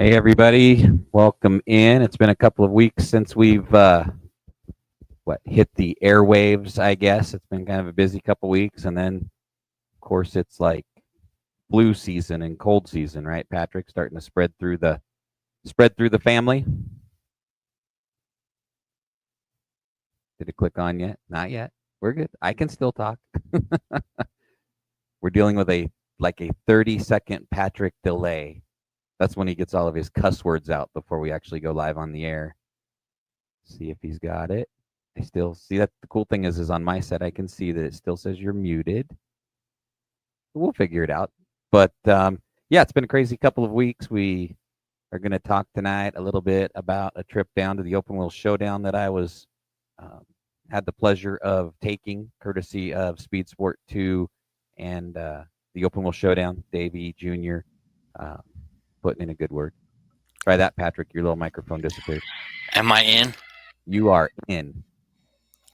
Hey everybody, welcome in. It's been a couple of weeks since we've hit the airwaves, I guess. It's been kind of a busy couple weeks, and then of course it's like flu season and cold season, right, Patrick? Starting to spread through the family. Did it click on yet? Not yet. We're good. I can still talk. We're dealing with a 30-second Patrick delay. That's when he gets all of his cuss words out before we actually go live on the air. See if he's got it. I still see that. The cool thing is on my set, I can see that it still says you're muted. We'll figure it out. But yeah, it's been a crazy couple of weeks. We are going to talk tonight a little bit about a trip down to the Open Wheel Showdown that I was had the pleasure of taking, courtesy of Speed Sport 2 and the Open Wheel Showdown. Davey Jr. Putting in a good word. Try that, Patrick. Your little microphone disappeared. Am I in? You are in.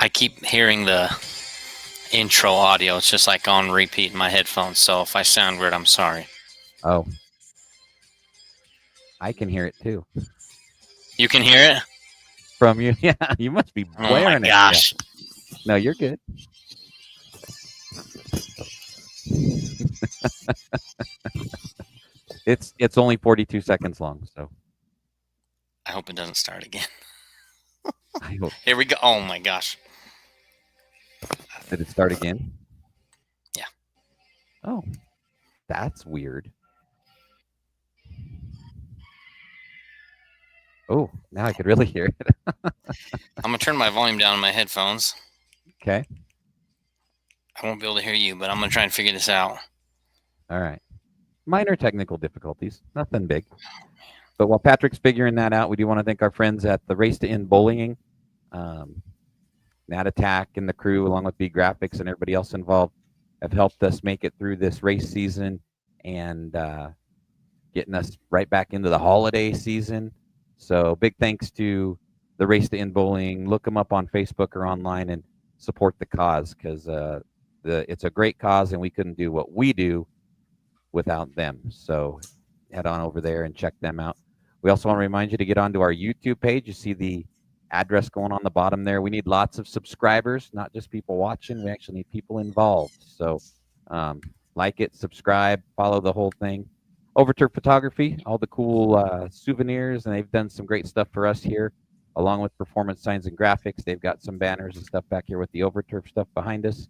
I keep hearing the intro audio. It's just like on repeat in my headphones. So if I sound weird, I'm sorry. Oh. I can hear it too. You can hear it? From you? Yeah, you must be blaring it. Oh my gosh. Yeah. No, you're good. It's only 42 seconds long, so I hope it doesn't start again. I hope. Here we go. Oh my gosh. Did it start again? Yeah. Oh, that's weird. Oh, now I could really hear it. I'm going to turn my volume down on my headphones. Okay. I won't be able to hear you, but I'm going to try and figure this out. All right. Minor technical difficulties. Nothing big. But while Patrick's figuring that out, we do want to thank our friends at the Race to End Bullying, Nat Attack and the crew, along with B Graphics and everybody else involved, have helped us make it through this race season and getting us right back into the holiday season. So big thanks to the Race to End Bullying. Look them up on Facebook or online and support the cause, because it's a great cause and we couldn't do what we do without them. So head on over there and check them out. We also want to remind you to get onto our YouTube page. You see the address going on the bottom there. We need lots of subscribers, not just people watching. We actually need people involved. So like it, subscribe, follow the whole thing. Overturf Photography, all the cool souvenirs, and they've done some great stuff for us here, along with Performance Signs and Graphics. They've got some banners and stuff back here with the Overturf stuff behind us.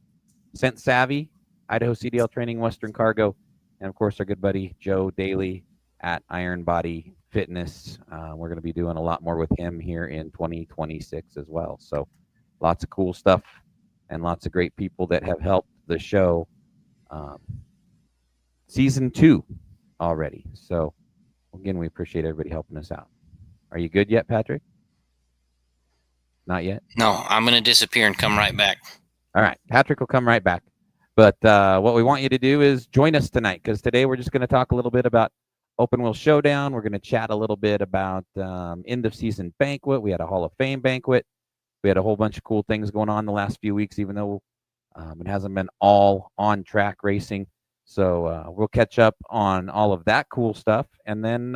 Scent Savvy, Idaho CDL Training, Western Cargo, and of course our good buddy Joe Daly at Iron Body Fitness. We're going to be doing a lot more with him here in 2026 as well. So lots of cool stuff and lots of great people that have helped the show. Season 2 already. So again, we appreciate everybody helping us out. Are you good yet, Patrick? Not yet? No, I'm going to disappear and come right back. All right. Patrick will come right back. But what we want you to do is join us tonight, because today we're just going to talk a little bit about Open Wheel Showdown. We're going to chat a little bit about end of season banquet. We had a Hall of Fame banquet. We had a whole bunch of cool things going on the last few weeks, even though it hasn't been all on track racing. So we'll catch up on all of that cool stuff. And then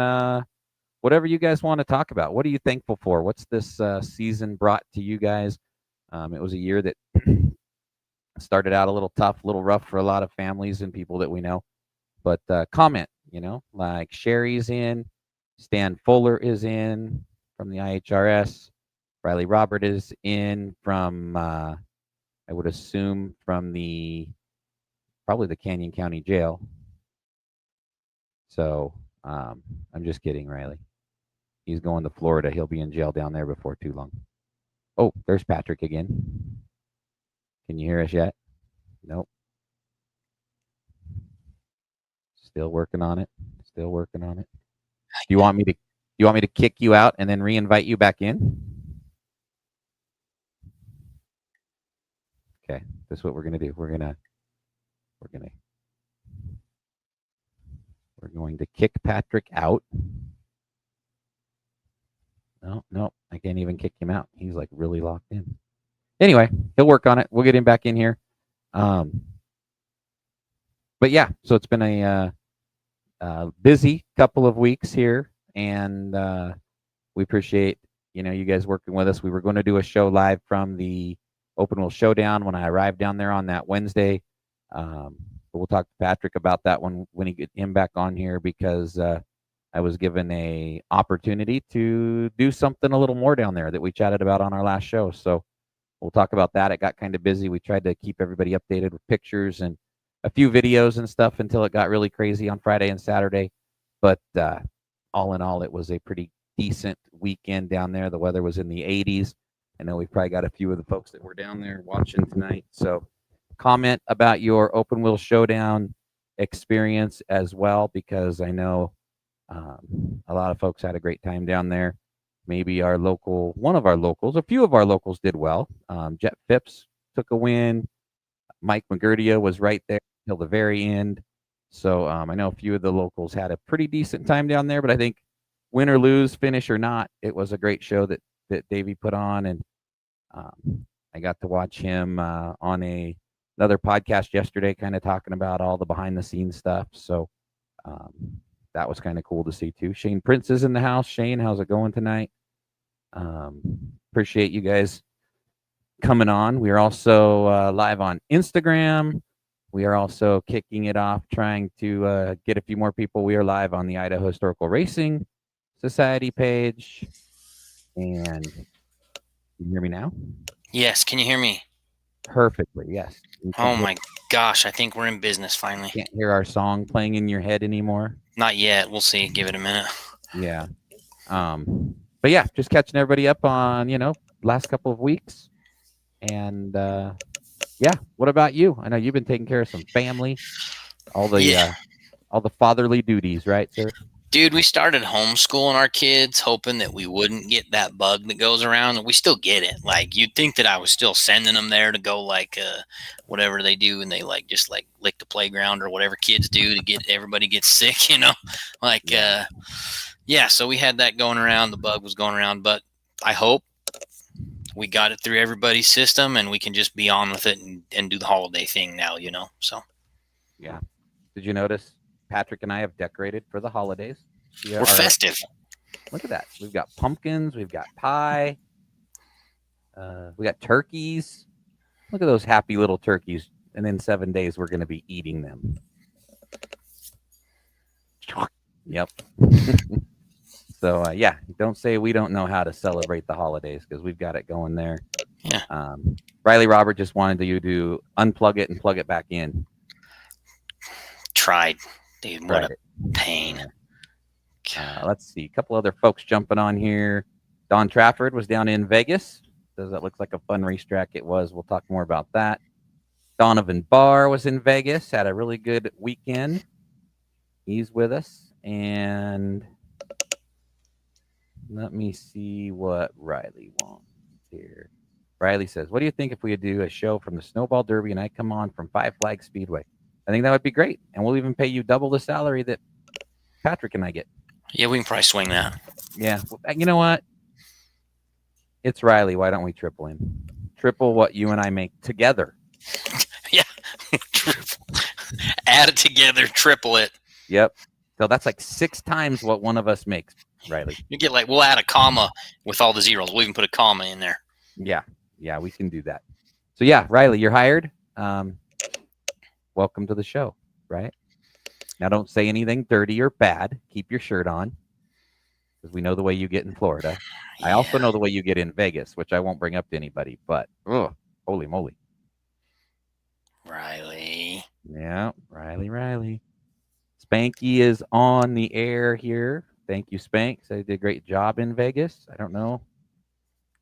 whatever you guys want to talk about. What are you thankful for? What's this season brought to you guys? It was a year that started out a little tough, a little rough for a lot of families and people that we know. But comment, like Sherry's in, Stan Fuller is in from the IHRS, Riley Robert is in from, I would assume, from probably the Canyon County Jail. So I'm just kidding, Riley. He's going to Florida. He'll be in jail down there before too long. Oh, there's Patrick again. Can you hear us yet? Nope. Still working on it. Still working on it. Do you want me to kick you out and then re-invite you back in? Okay, this is what we're gonna do. We're going to kick Patrick out. No, I can't even kick him out. He's like really locked in. Anyway, he'll work on it. We'll get him back in here. But yeah, so it's been a busy couple of weeks here and we appreciate you guys working with us. We were going to do a show live from the Open Wheel Showdown when I arrived down there on that Wednesday. But we'll talk to Patrick about that one when he get him back on here, because I was given a opportunity to do something a little more down there that we chatted about on our last show. So we'll talk about that. It got kind of busy. We tried to keep everybody updated with pictures and a few videos and stuff until it got really crazy on Friday and Saturday. But all in all, it was a pretty decent weekend down there. The weather was in the 80s. I know we've probably got a few of the folks that were down there watching tonight. So comment about your Open Wheel Showdown experience as well, because I know a lot of folks had a great time down there. Maybe one of our locals, a few of our locals did well. Jet Phipps took a win. Mike McGurdia was right there till the very end. So I know a few of the locals had a pretty decent time down there, but I think win or lose, finish or not, it was a great show that Davey put on, and I got to watch him on another podcast yesterday, kind of talking about all the behind the scenes stuff. So that was kind of cool to see too. Shane Prince is in the house. Shane, how's it going tonight? Appreciate you guys coming on. We are also live on Instagram. We are also kicking it off, trying to get a few more people. We are live on the Idaho Historical Racing Society page. And can you hear me now? Yes. Can you hear me? Perfectly, yes. Oh my gosh, I think we're in business finally. Can't hear our song playing in your head anymore? Not yet. We'll see. Give it a minute. Yeah. But yeah, just catching everybody up on, last couple of weeks. And yeah, what about you? I know you've been taking care of some family, all the fatherly duties, right, sir? Dude, we started homeschooling our kids, hoping that we wouldn't get that bug that goes around, and we still get it. Like, you'd think that I was still sending them there to go, like, whatever they do, and they, like, just, like, lick the playground or whatever kids do to get everybody gets sick, Like, yeah, so we had that going around. The bug was going around, but I hope we got it through everybody's system, and we can just be on with it and do the holiday thing now, So, yeah. Did you notice Patrick and I have decorated for the holidays? We're festive. Look at that. We've got pumpkins. We've got pie. We got turkeys. Look at those happy little turkeys. And in 7 days, we're going to be eating them. Yep. So, yeah, don't say we don't know how to celebrate the holidays, because we've got it going there. Yeah. Riley Robert just wanted you to unplug it and plug it back in. Tried. Dude, what a pain. Let's see. A couple other folks jumping on here. Don Trafford was down in Vegas. Does that look like a fun racetrack? It was. We'll talk more about that. Donovan Barr was in Vegas. Had a really good weekend. He's with us. And let me see what Riley wants here. Riley says, what do you think if we do a show from the Snowball Derby and I come on from Five Flag Speedway? I think that would be great. And we'll even pay you double the salary that Patrick and I get. Yeah, we can probably swing that. Yeah. Well, you know what? It's Riley. Why don't we triple him? Triple what you and I make together. Yeah. Add it together, triple it. Yep. So that's like 6 times what one of us makes, Riley. You get we'll add a comma with all the zeros. We'll even put a comma in there. Yeah. Yeah, we can do that. So yeah, Riley, you're hired. Welcome to the show, right? Now, don't say anything dirty or bad. Keep your shirt on, because we know the way you get in Florida. Yeah. I also know the way you get in Vegas, which I won't bring up to anybody, but holy moly. Riley. Yeah, Riley. Spanky is on the air here. Thank you, Spank. So you did a great job in Vegas. I don't know.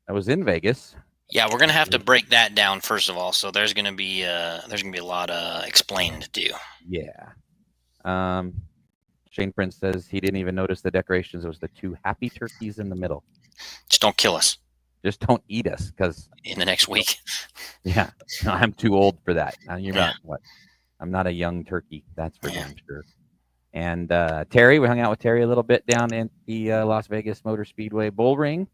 I was in Vegas. Yeah, we're gonna have to break that down first of all. So there's gonna be a lot of explaining to do. Yeah. Shane Prince says he didn't even notice the decorations. It was the 2 happy turkeys in the middle. Just don't kill us. Just don't eat us, because in the next week. Yeah, I'm too old for that. You're not what? I'm not a young turkey. That's for damn sure. And Terry, we hung out with Terry a little bit down in the Las Vegas Motor Speedway Bull Ring.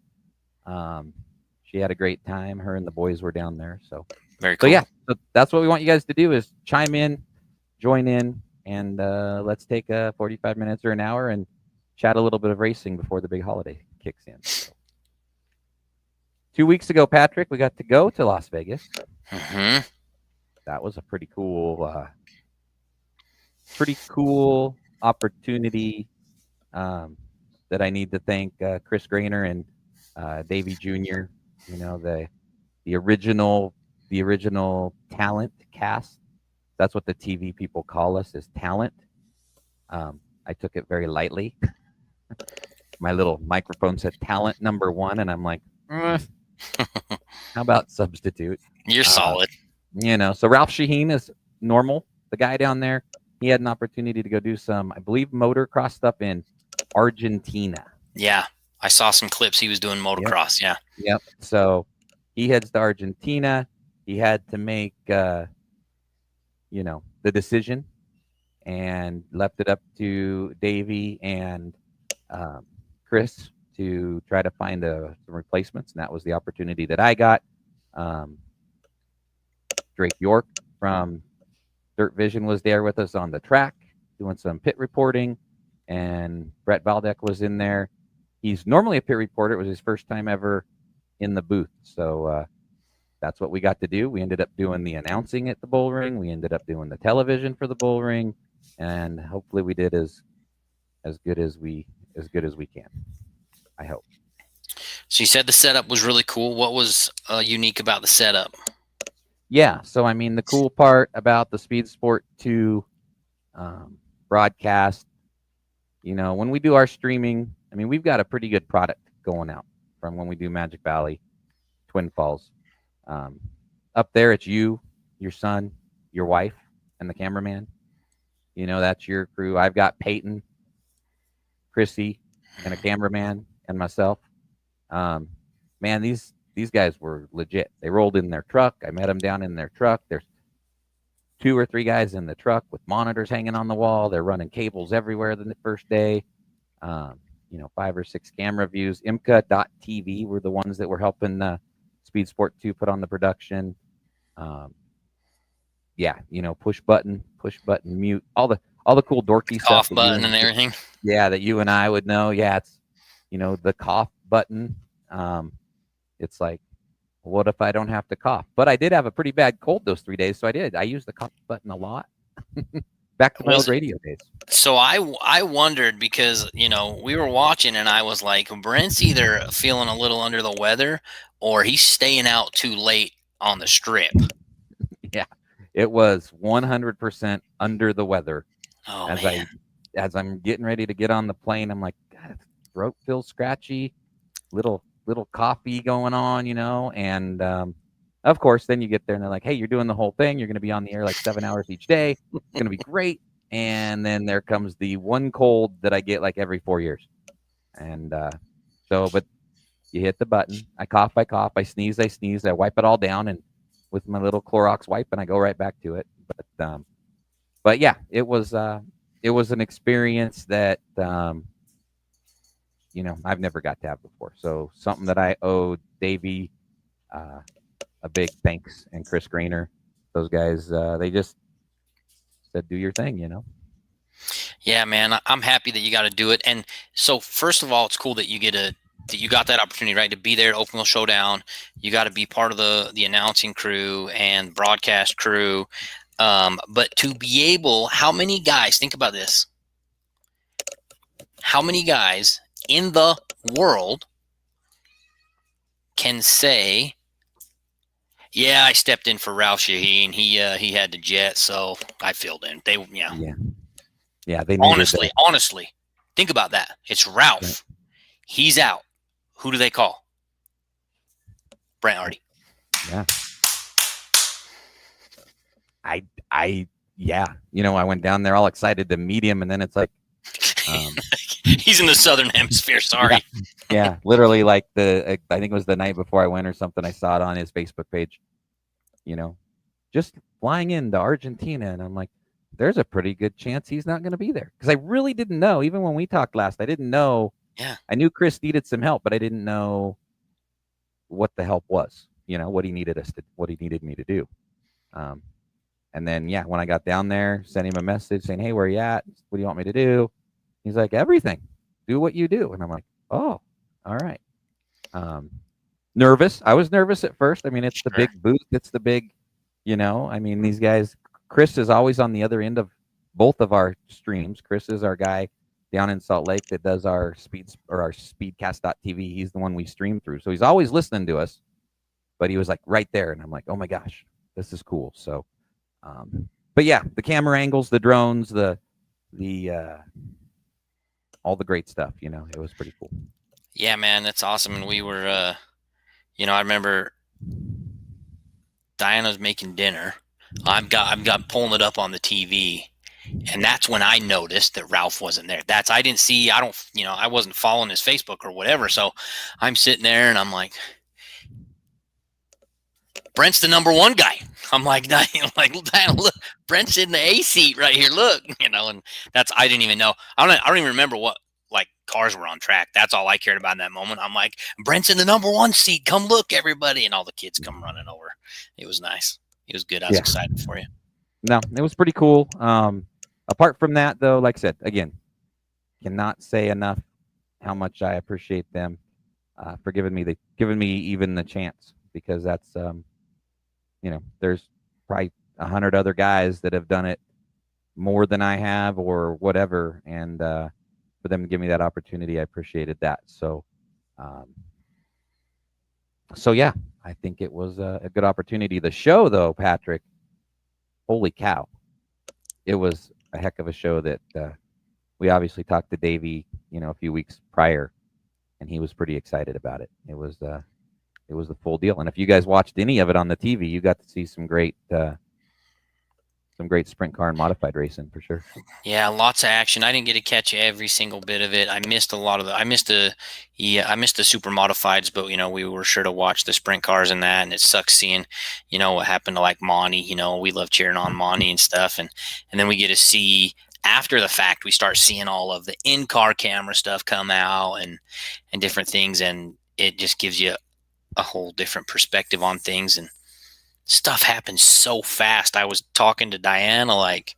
She had a great time. Her and the boys were down there. So very cool. So yeah, so that's what we want you guys to do, is chime in, join in, and let's take 45 minutes or an hour and chat a little bit of racing before the big holiday kicks in. So 2 weeks ago, Patrick, we got to go to Las Vegas. Mm-hmm. That was a pretty cool opportunity that I need to thank Chris Grainer and Davey Jr. You know, the original talent cast. That's what the TV people call us, is talent. I took it very lightly. My little microphone said talent number 1, and I'm like, how about substitute? You're solid. You know, so Ralph Shaheen is normal. The guy down there, he had an opportunity to go do some, I believe, motocross stuff in Argentina. Yeah, I saw some clips. He was doing motocross. Yep. Yep. So he heads to Argentina. He had to make, the decision, and left it up to Davey and Chris to try to find some replacements, and that was the opportunity that I got. Drake York from Dirt Vision was there with us on the track doing some pit reporting, and Brett Valdeck was in there. He's normally a pit reporter. It was his first time ever in the booth, so that's what we got to do. We ended up doing the announcing at the bull ring. We ended up doing the television for the bull ring, and hopefully we did as good as we can. I hope. So you said the setup was really cool. What was unique about the setup? Yeah, so I mean, the cool part about the Speed Sport 2 broadcast, when we do our streaming, I mean, we've got a pretty good product going out from when we do Magic Valley, Twin Falls. Up there, it's you, your son, your wife, and the cameraman. That's your crew. I've got Peyton, Chrissy, and a cameraman, and myself. Man, these guys were legit. They rolled in their truck. I met them down in their truck. There's 2 or 3 guys in the truck with monitors hanging on the wall. They're running cables everywhere the first day. 5 or 6 camera views. IMCA.TV were the ones that were helping Speed Sport 2 put on the production. Push button, mute, all the cool dorky Cough stuff. Button and everything. Yeah, that you and I would know. Yeah, it's the cough button. It's like, what if I don't have to cough? But I did have a pretty bad cold those 3 days, so I did. I used the cough button a lot. Back to my old radio days. So I wondered, because we were watching, and I was like, Brent's either feeling a little under the weather or he's staying out too late on the strip. Yeah, it was 100% under the weather. Oh, man. As I'm getting ready to get on the plane, I'm like, God, throat feels scratchy, little coffee going on, and of course, then you get there and they're like, hey, you're doing the whole thing. You're going to be on the air like 7 hours each day. It's going to be great. And then there comes the one cold that I get like every 4 years. And but you hit the button. I cough, I sneeze, I wipe it all down, and with my little Clorox wipe, and I go right back to it. But yeah, it was an experience that I've never got to have before. So something that I owe Davey a big thanks, and Chris Grainer. Those guys, they just said, do your thing, Yeah, man, I'm happy that you got to do it. And so, first of all, it's cool that you got that opportunity, right, to be there at Open Wheel Showdown. You got to be part of the announcing crew and broadcast crew. But to be able, how many guys, think about this, how many guys in the world can say, yeah, I stepped in for Ralph Shaheen. He had to jet, so I filled in. They Yeah, they honestly, think about that. It's Ralph. Right. He's out. Who do they call? Brent Hardy. Yeah. I went down there all excited to meet him, and then it's like, he's in the Southern Hemisphere. Sorry. Yeah, literally, like I think it was the night before I went or something. I saw it on his Facebook page. Just flying into Argentina, and I'm like, there's a pretty good chance he's not going to be there, because I really didn't know. Even when we talked last, I didn't know. Yeah. I knew Chris needed some help, but I didn't know what the help was. What he needed me to do. And then, when I got down there, sent him a message saying, hey, where are you at? What do you want me to do? He's like, everything. do what you do. And I'm like, oh, all right. Um, Nervous. I was nervous at first. I mean, it's the Sure. big booth. It's the big, I mean, these guys. Chris is always on the other end of both of our streams. Chris is our guy down in Salt Lake that does our our speedcast.tv. He's the one we stream through. So he's always listening to us, but he was like right there. And I'm like, oh my gosh, this is cool. So, but yeah, the camera angles, the drones, the all the great stuff, it was pretty cool. Yeah, man, that's awesome. And we were, I remember Diana's making dinner. I've got pulling it up on the TV, and that's when I noticed that Ralph wasn't there. I didn't see. I wasn't following his Facebook or whatever. So I'm sitting there and I'm like, Brent's the number one guy. I'm like, Diana, look, Brent's in the A seat right here. Look, and I didn't even know. I don't even remember what cars were on track. That's all I cared about in that moment. I'm like, Brent's in the number one seat. Come look, everybody. And all the kids come running over. It was nice. It was good. I was excited for you. No, it was pretty cool. Apart from that, though, like I said, again, cannot say enough how much I appreciate them for giving me even the chance, because that's, there's probably 100 other guys that have done it more than I have or whatever. And, for them to give me that opportunity, I appreciated that. So, yeah, I think it was a good opportunity. The show, though, Patrick, holy cow, it was a heck of a show. That we obviously talked to Davey, a few weeks prior, and he was pretty excited about it. It was the full deal. And if you guys watched any of it on the TV, you got to see some great sprint car and modified racing for sure. Yeah, lots of action. I didn't get to catch every single bit of it. I missed a lot of I missed the super modifieds, but we were sure to watch the sprint cars and that. And it sucks seeing, what happened to like Monty. We love cheering on Monty and stuff, and then we get to see after the fact. We start seeing all of the in-car camera stuff come out and different things, and it just gives you a whole different perspective on things. And stuff happens so fast. I was talking to Diana, like,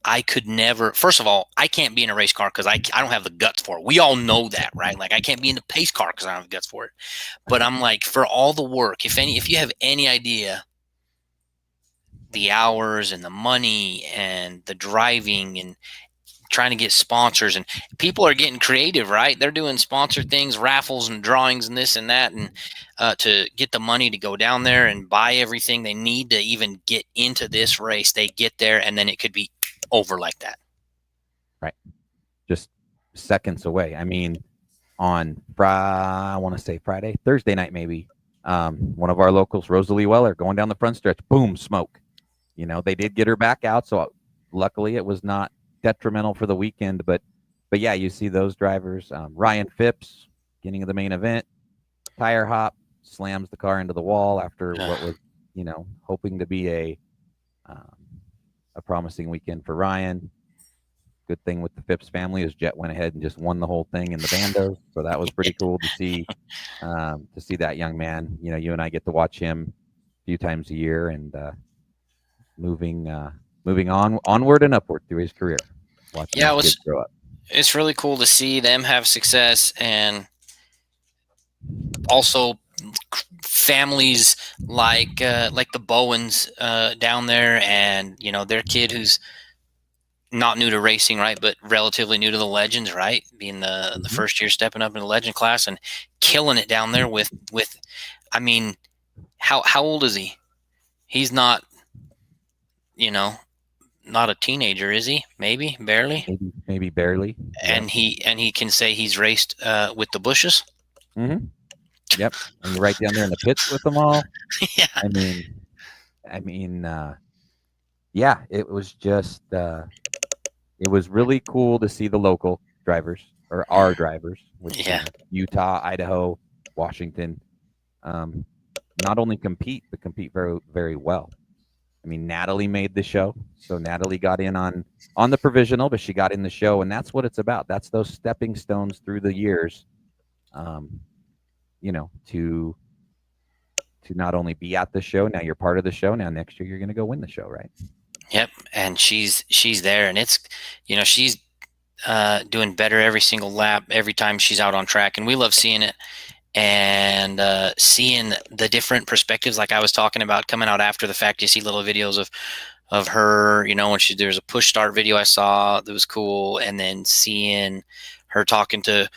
I could never, first of all, I can't be in a race car because I don't have the guts for it. We all know that, right? Like, I can't be in the pace car because I don't have the guts for it. But I'm like, for all the work, if you have any idea the hours and the money and the driving and trying to get sponsors, and people are getting creative, right? They're doing sponsored things, raffles and drawings and this and that, and to get the money to go down there and buy everything they need to even get into this race. They get there, and then it could be over like that. Right. Just seconds away. I mean, on Thursday night, maybe, one of our locals, Rosalie Weller, going down the front stretch, boom, smoke. They did get her back out, so luckily it was not detrimental for the weekend. But yeah, you see those drivers. Ryan Phipps, beginning of the main event, tire hop, slams the car into the wall after what was, hoping to be a promising weekend for Ryan. Good thing with the Phipps family is Jet went ahead and just won the whole thing in the bandos, so that was pretty cool to see. To see that young man. You and I get to watch him a few times a year, and moving onward and upward through his career. Watching his kids grow up. It's really cool to see them have success, and also families like the Bowens down there, and their kid who's not new to racing, right, but relatively new to the Legends, right, being the first year stepping up in the Legend class and killing it down there with I mean, how old is he? He's not, not a teenager, is he? Maybe barely. Maybe barely. And he can say he's raced with the Bushes. Mm-hmm. Yep, and you're right down there in the pits with them all. Yeah. I mean, yeah, it was just it was really cool to see the local drivers, or our drivers, which Utah, Idaho, Washington, not only compete, but compete very, very well. I mean, Natalie made the show, so Natalie got in on the provisional, but she got in the show, and that's what it's about. That's those stepping stones through the years, to not only be at the show. Now you're part of the show. Now next year you're going to go win the show, right? Yep, and she's there, and it's she's doing better every single lap, every time she's out on track, and we love seeing it. And seeing the different perspectives, like I was talking about, coming out after the fact. You see little videos of her, when there's a push start video I saw that was cool, and then seeing her talking to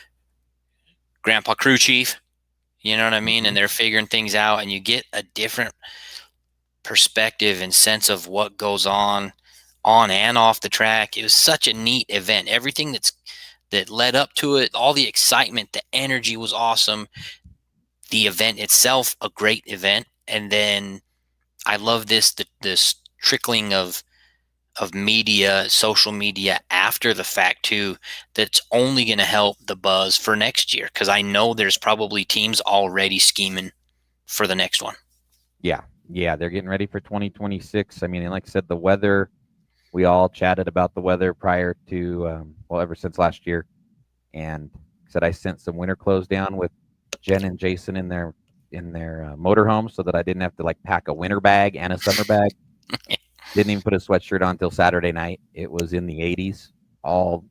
Grandpa Crew Chief, you know what I mean? Mm-hmm. And they're figuring things out, and you get a different perspective and sense of what goes on and off the track. It was such a neat event. Everything that led up to it, all the excitement, the energy was awesome. The event itself, a great event. And then I love this trickling of media, social media after the fact too, that's only going to help the buzz for next year, because I know there's probably teams already scheming for the next one. Yeah, they're getting ready for 2026. I mean, and like I said, the weather, we all chatted about the weather prior to, ever since last year. And said I sent some winter clothes down with Jen and Jason in their motorhome so that I didn't have to like pack a winter bag and a summer bag. Didn't even put a sweatshirt on until Saturday night. It was in the 80s. All,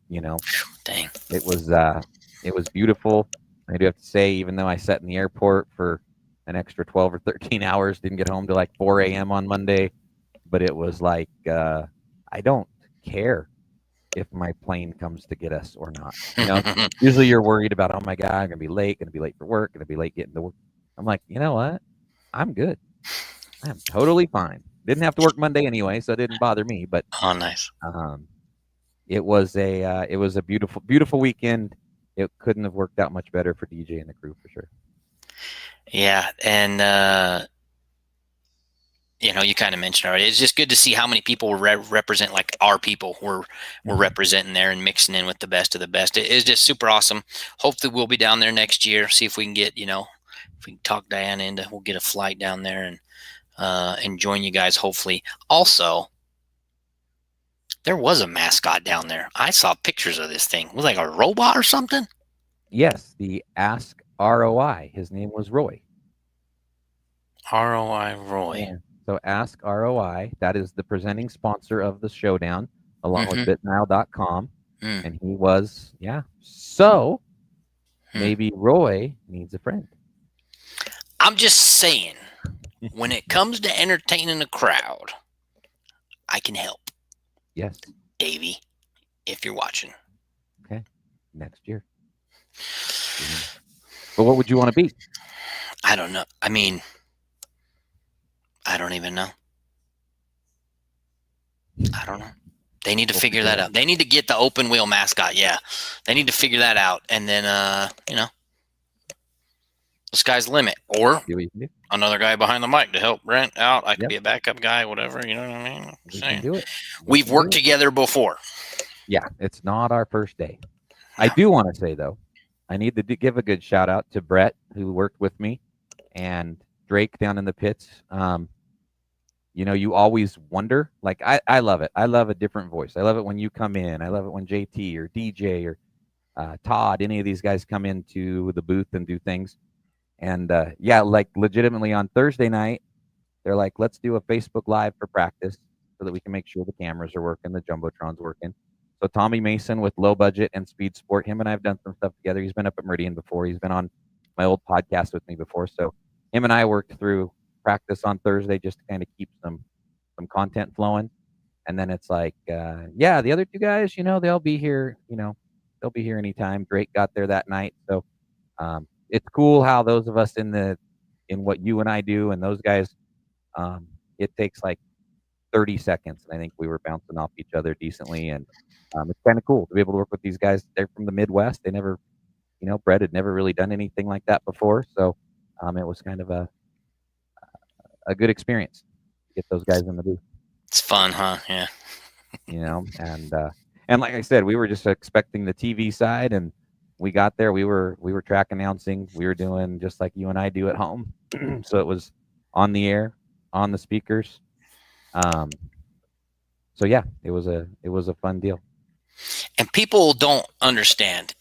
Dang. it was beautiful. I do have to say, even though I sat in the airport for an extra 12 or 13 hours, didn't get home till like 4 a.m. on Monday, but it was like I don't care if my plane comes to get us or not. Usually you're worried about, oh my God, I'm gonna be late for work, gonna be late getting to work. I'm like, you know what? I'm good. I'm totally fine. Didn't have to work Monday anyway, so it didn't bother me. But Oh, nice. it was a beautiful, beautiful weekend. It couldn't have worked out much better for DJ and the crew for sure. Yeah, and you kind of mentioned already. It's just good to see how many people represent, like our people were representing there and mixing in with the best of the best. It's just super awesome. Hopefully we'll be down there next year. See if we can get, if we can talk Diana into, we'll get a flight down there and join you guys. Hopefully, also there was a mascot down there. I saw pictures of this thing. It was like a robot or something. Yes, the Ask ROI. His name was Roy. ROI Roy. Yeah. So Ask ROI, that is the presenting sponsor of the showdown, along with bitnile.com. And he was, So maybe Roy needs a friend. I'm just saying, when it comes to entertaining a crowd, I can help. Yes. Davey, if you're watching. Okay. Next year. But what would you want to be? I don't know. I mean, I don't even know. I don't know. They need to figure that out. They need to get the open wheel mascot. Yeah. They need to figure that out. And then, the sky's the limit. Or another guy behind the mic to help Brent out. I could be a backup guy, whatever. You know what I mean? We can do it. We've worked together before. Yeah. It's not our first day. I do want to say, though, I need to give a good shout out to Brett, who worked with me, and Drake down in the pits. You always wonder, like, I love it. I love a different voice. I love it when you come in. I love it when JT or DJ or Todd, any of these guys come into the booth and do things. And like legitimately on Thursday night, they're like, let's do a Facebook Live for practice so that we can make sure the cameras are working, the Jumbotron's working. So Tommy Mason with Low Budget and Speed Sport, him and I have done some stuff together. He's been up at Meridian before. He's been on my old podcast with me before. So him and I worked through practice on Thursday just to kind of keep some content flowing. And then it's like, the other two guys, they'll be here, they'll be here anytime. Drake got there that night. So it's cool how those of us in what you and I do and those guys, it takes like 30 seconds. And I think we were bouncing off each other decently. And it's kind of cool to be able to work with these guys. They're from the Midwest. They never, Brett had never really done anything like that before. So it was kind of a good experience to get those guys in the booth. It's fun, huh? Yeah. And like I said, we were just expecting the TV side, and we got there. We were track announcing. We were doing just like you and I do at home. So it was on the air, on the speakers. So yeah, it was a fun deal. And people don't understand.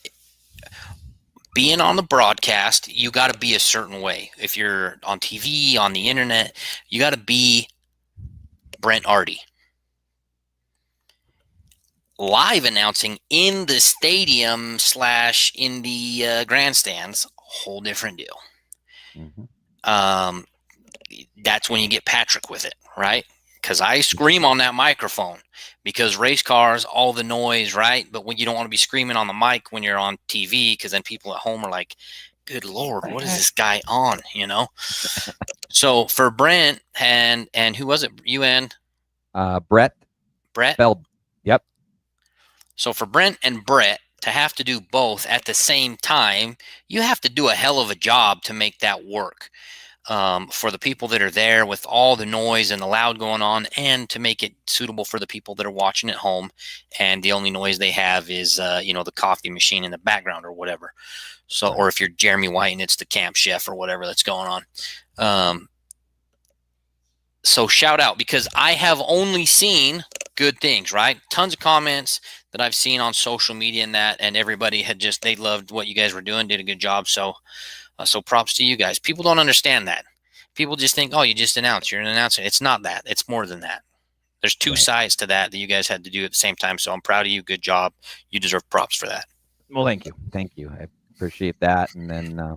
Being on the broadcast, you got to be a certain way. If you're on TV, on the internet, you got to be Brent Artie. live announcing in the stadium / in the grandstands, whole different deal. Mm-hmm. Um, that's when you get Patrick with it, right? Because I scream on that microphone because race cars, all the noise, right? But when you don't want to be screaming on the mic when you're on TV, because then people at home are like, "Good Lord, what is this guy on?" You know. So for Brent and who was it? You and Brett Brett. Feld. Yep. So for Brent and Brett to have to do both at the same time, you have to do a hell of a job to make that work. For the people that are there with all the noise and the loud going on, and to make it suitable for the people that are watching at home, and the only noise they have is the coffee machine in the background or whatever. So, or if you're Jeremy White and it's the camp chef or whatever that's going on. So shout out, because I have only seen good things, right? Tons of comments that I've seen on social media and everybody they loved what you guys were doing, did a good job. So props to you guys. People don't understand that. People just think, oh, you just announced, you're an announcer. It's not that. It's more than that. There's two sides to that you guys had to do at the same time. So I'm proud of you. Good job. You deserve props for that. Well, thank you. I appreciate that. And then,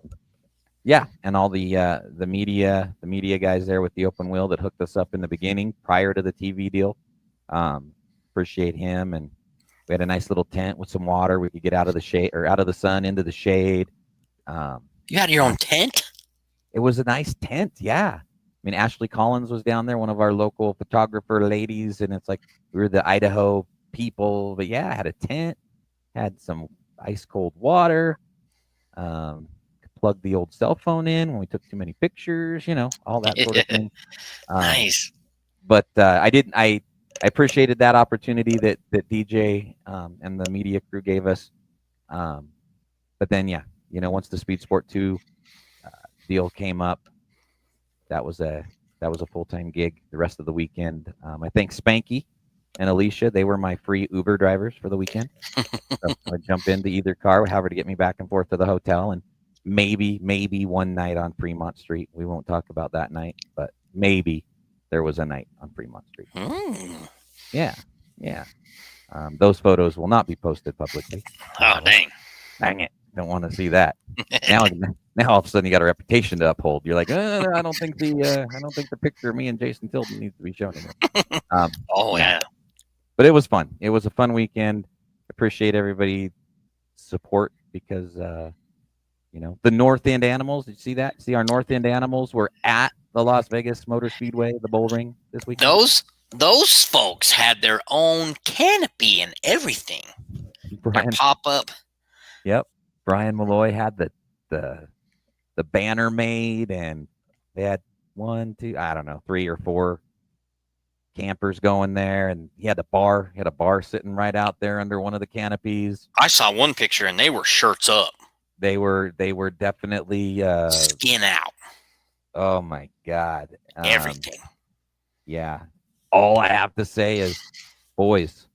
yeah, and all the media guys there with the open wheel that hooked us up in the beginning prior to the TV deal. Appreciate him. And we had a nice little tent with some water. We could get out of the shade or out of the sun into the shade. You had your own tent? It was a nice tent. Yeah. I mean, Ashley Collins was down there, one of our local photographer ladies. And it's like, we were the Idaho people, but yeah, I had a tent, had some ice cold water, plugged the old cell phone in when we took too many pictures, all that sort of thing. Nice. But I appreciated that opportunity that DJ and the media crew gave us. But then, yeah, once the Speed Sport 2 deal came up, that was a full-time gig the rest of the weekend. I think Spanky and Alicia, they were my free Uber drivers for the weekend. So I'd jump into either car, however, to get me back and forth to the hotel, and maybe one night on Fremont Street. We won't talk about that night, but maybe there was a night on Fremont Street. Mm. Yeah. Those photos will not be posted publicly. Oh, dang it! Don't want to see that. Now all of a sudden you got a reputation to uphold. You're like, I don't think the picture of me and Jason Tilden needs to be shown anymore. Yeah. But it was fun. It was a fun weekend. Appreciate everybody's support because the North End Animals. Did you see that? See, our North End Animals were at the Las Vegas Motor Speedway, the bull ring this weekend. Those folks had their own canopy and everything. Brian, pop up. Yep. Brian Malloy had the banner made, and they had 3 or 4 campers going there, and he had a bar sitting right out there under one of the canopies. I saw one picture and they were shirts up. They were definitely skin out. Oh my God. Everything. Yeah. All I have to say is, boys,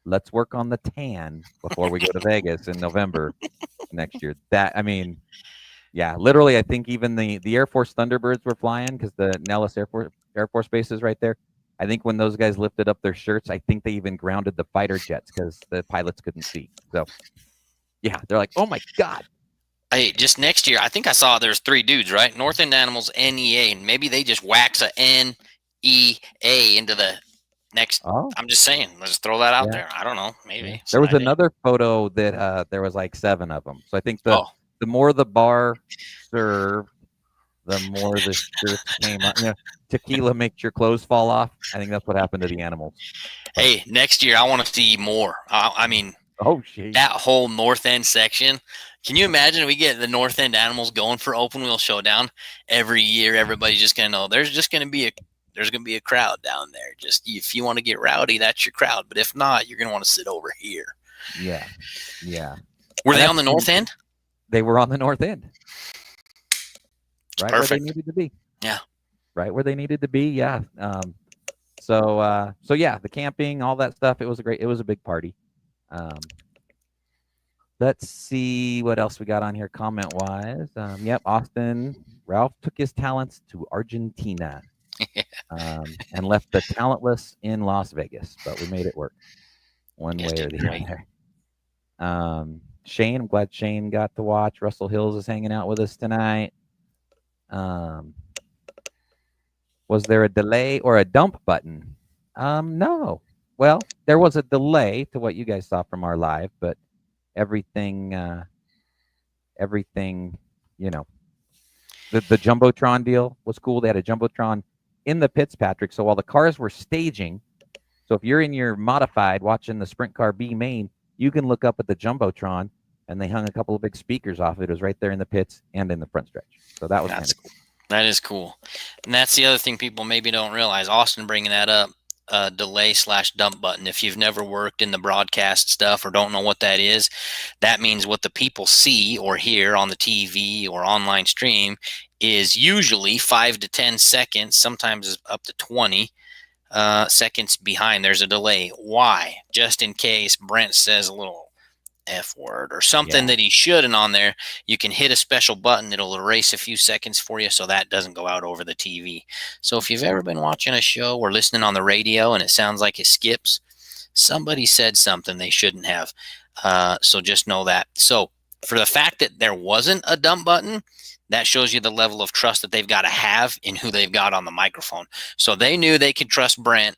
let's work on the tan before we go to Vegas in November next year. Yeah, literally, I think even the Air Force Thunderbirds were flying because the Nellis Air Force Base is right there. I think when those guys lifted up their shirts, I think they even grounded the fighter jets because the pilots couldn't see. So, yeah, they're like, oh, my God. Hey, just next year, I think I saw there's 3 dudes, right? North End Animals, NEA, and maybe they just wax a NEA into the next. Oh. I'm just saying, let's throw that out there. I don't know, maybe. Yeah. There was another photo that there was like 7 of them. So I think the more the bar served, the more the shirts came up. Tequila makes your clothes fall off. I think that's what happened to the animals. But, hey, next year I want to see more. I mean, that whole North End section. Can you imagine if we get the North End Animals going for Open Wheel Showdown every year? Everybody's just gonna know there's gonna be a crowd down there. Just if you want to get rowdy, that's your crowd. But if not, you're gonna want to sit over here. Yeah. Were they on the North End? They were on the North End. Right Perfect. Where they needed to be. Yeah. Right where they needed to be. Yeah. So yeah, the camping, all that stuff. It was a big party. Let's see what else we got on here comment wise. Yep. Austin Ralph took his talents to Argentina, and left the talentless in Las Vegas, but we made it work. one You guys way or did the great. other. Shane, I'm glad Shane got to watch. Russell Hills is hanging out with us tonight. Was there a delay or a dump button? No. Well, there was a delay to what you guys saw from our live, but everything, everything, you know, the jumbotron deal was cool. They had a jumbotron in the pits, Patrick. So while the cars were staging, so if you're in your modified watching the sprint car B main, you can look up at the jumbotron, and they hung a couple of big speakers off it. It was right there in the pits and in the front stretch. So that was kind of cool. That is cool. And that's the other thing people maybe don't realize. Austin bringing that up, delay/dump button. If you've never worked in the broadcast stuff or don't know what that is, that means what the people see or hear on the TV or online stream is usually 5 to 10 seconds, sometimes up to 20 seconds behind. There's a delay. Why? Just in case Brent says a little F word or something that he shouldn't on there, you can hit a special button. It'll erase a few seconds for you so that doesn't go out over the TV. So if you've ever been watching a show or listening on the radio and it sounds like it skips, somebody said something they shouldn't have. So just know that. So for the fact that there wasn't a dump button, that shows you the level of trust that they've got to have in who they've got on the microphone. So they knew they could trust Brent.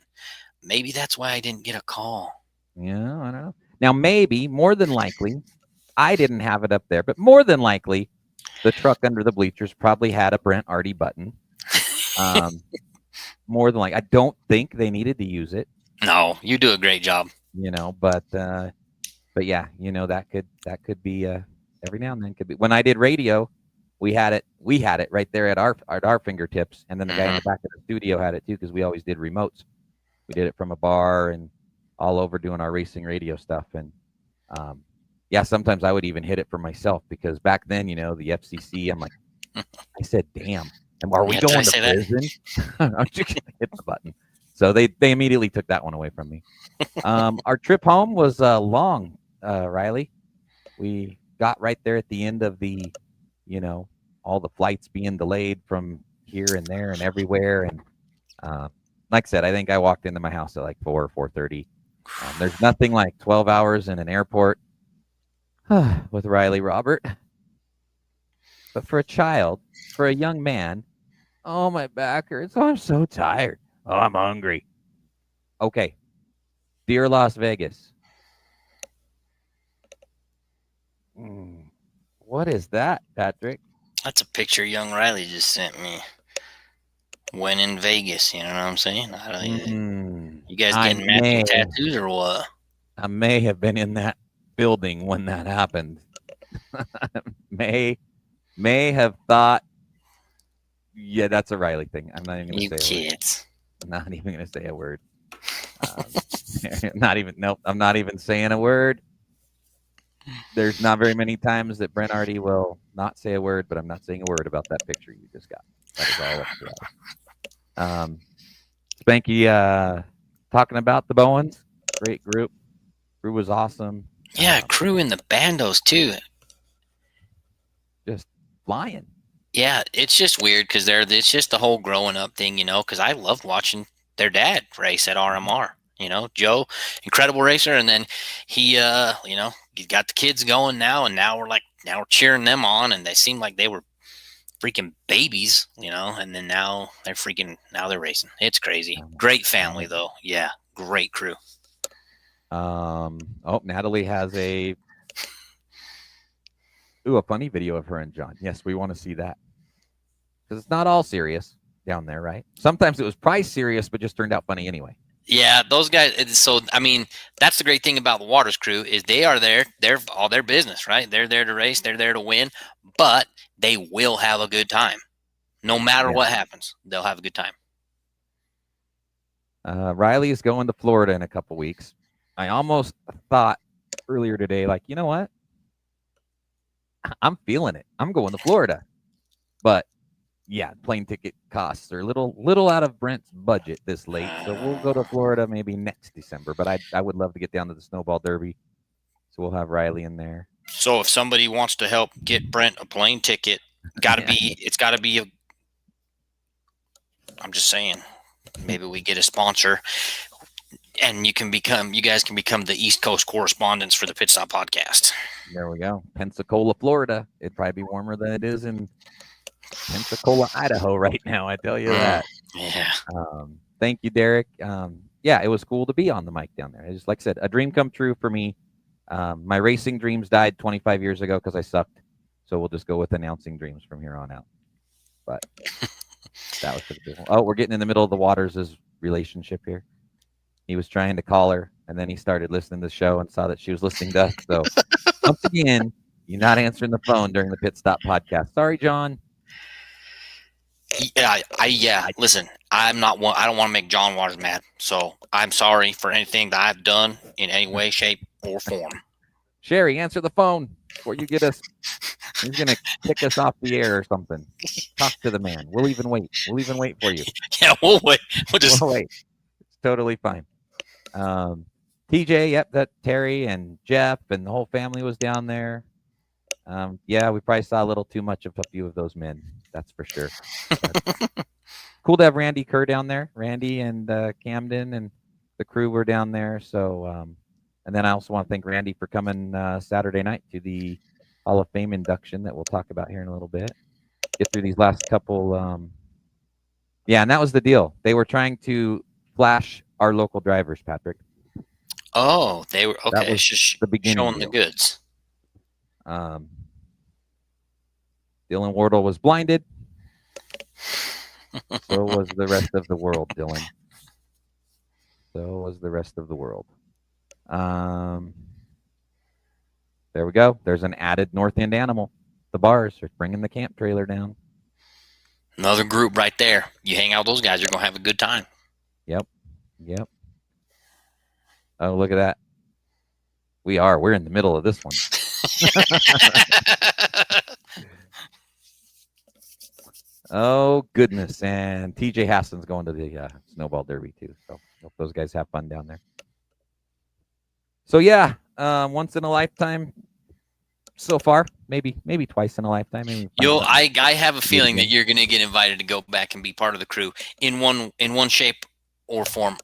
Maybe that's why I didn't get a call. Yeah, I don't know. Now, maybe, more than likely, I didn't have it up there, but more than likely, the truck under the bleachers probably had a Brent Artie button. More than likely. I don't think they needed to use it. No, you do a great job. But yeah, that could be every now and then could be. When I did radio, we had it right there at our fingertips, and then the guy in the back of the studio had it too, because we always did remotes. We did it from a bar and all over doing our racing radio stuff. And yeah, sometimes I would even hit it for myself, because back then, the FCC, I'm like, I said, damn. And are we going to prison? I'm just going to hit the button. So they immediately took that one away from me. Our trip home was long, Riley. We got right there at the end of the, all the flights being delayed from here and there and everywhere. And like I said, I think I walked into my house at like 4 or 4:30. There's nothing like 12 hours in an airport with Riley Robert. But for a child, for a young man, oh, my back hurts. Oh, I'm so tired. Oh, I'm hungry. Okay. Dear Las Vegas. What is that, Patrick? That's a picture young Riley just sent me. When in Vegas, you know what I'm saying? You guys getting matching tattoos or what? I may have been in that building when that happened. may have thought, yeah, that's a Riley thing. I'm not even going to say kids. I'm not even going to say a word. I'm not even saying a word. There's not very many times that Brent Artie will not say a word, but I'm not saying a word about that picture you just got. That is all up to us. Spanky, talking about the Bowens, great group. Crew was awesome. Yeah, crew in the bandos too. Just flying. Yeah, it's just weird because it's just the whole growing up thing, because I loved watching their dad race at RMR. Joe, incredible racer, and then he got the kids going now, and now we're cheering them on, and they seem like they were freaking babies, and then now they're racing. It's crazy. Great family though. Yeah, great crew. Natalie has a funny video of her and John. Yes, we want to see that, because it's not all serious down there, right? Sometimes it was probably serious, but just turned out funny anyway. Yeah, those guys. So, I mean, that's the great thing about the Waters crew is they are there. They're all their business, right? They're there to race. They're there to win, but they will have a good time. No matter what happens, they'll have a good time. Riley is going to Florida in a couple weeks. I almost thought earlier today, like, you know what? I'm feeling it. I'm going to Florida. But yeah, plane ticket costs are a little out of Brent's budget this late. So we'll go to Florida maybe next December. But I would love to get down to the Snowball Derby. So we'll have Riley in there. So if somebody wants to help get Brent a plane ticket, it's gotta be I'm just saying, maybe we get a sponsor. And you guys can become the East Coast correspondents for the Pit Stop podcast. There we go. Pensacola, Florida. It'd probably be warmer than it is in Pensacola, Idaho right now. I tell you that. Yeah. Thank you, Derek. Yeah, it was cool to be on the mic down there. It's like I said, a dream come true for me. My racing dreams died 25 years ago because I sucked. So we'll just go with announcing dreams from here on out. But that was pretty cool. Oh, we're getting in the middle of the Waters' relationship here. He was trying to call her, and then he started listening to the show and saw that she was listening to us. So once again, you're not answering the phone during the Pit Stop podcast. Sorry, John. Yeah. Listen, I'm not one. I don't want to make John Waters mad. So I'm sorry for anything that I've done in any way, shape, or form. Sherry, answer the phone before you get us. He's gonna kick us off the air or something. Talk to the man. We'll even wait. We'll even wait for you. Yeah, we'll wait. We'll wait. It's totally fine. TJ, yep, that Terry and Jeff and the whole family was down there. Yeah, we probably saw a little too much of a few of those men. That's for sure. Cool to have Randy Kerr down there. Randy and Camden and the crew were down there. So, and then I also want to thank Randy for coming Saturday night to the Hall of Fame induction that we'll talk about here in a little bit. Get through these last couple. Yeah, and that was the deal. They were trying to flash our local drivers, Patrick. Oh, they were okay. That was just the beginning showing deal. the goods. Dylan Wardle was blinded. So was the rest of the world, Dylan. So was the rest of the world. There we go. There's an added North End animal. The bars are bringing the camp trailer down. Another group right there. You hang out with those guys, you're going to have a good time. Yep. Oh, look at that. We're in the middle of this one. Oh, goodness. And TJ Hassan's going to the Snowball Derby, too. So hope those guys have fun down there. So, yeah, once in a lifetime so far. Maybe twice in a lifetime. I have a feeling that you're going to get invited to go back and be part of the crew in one shape or form.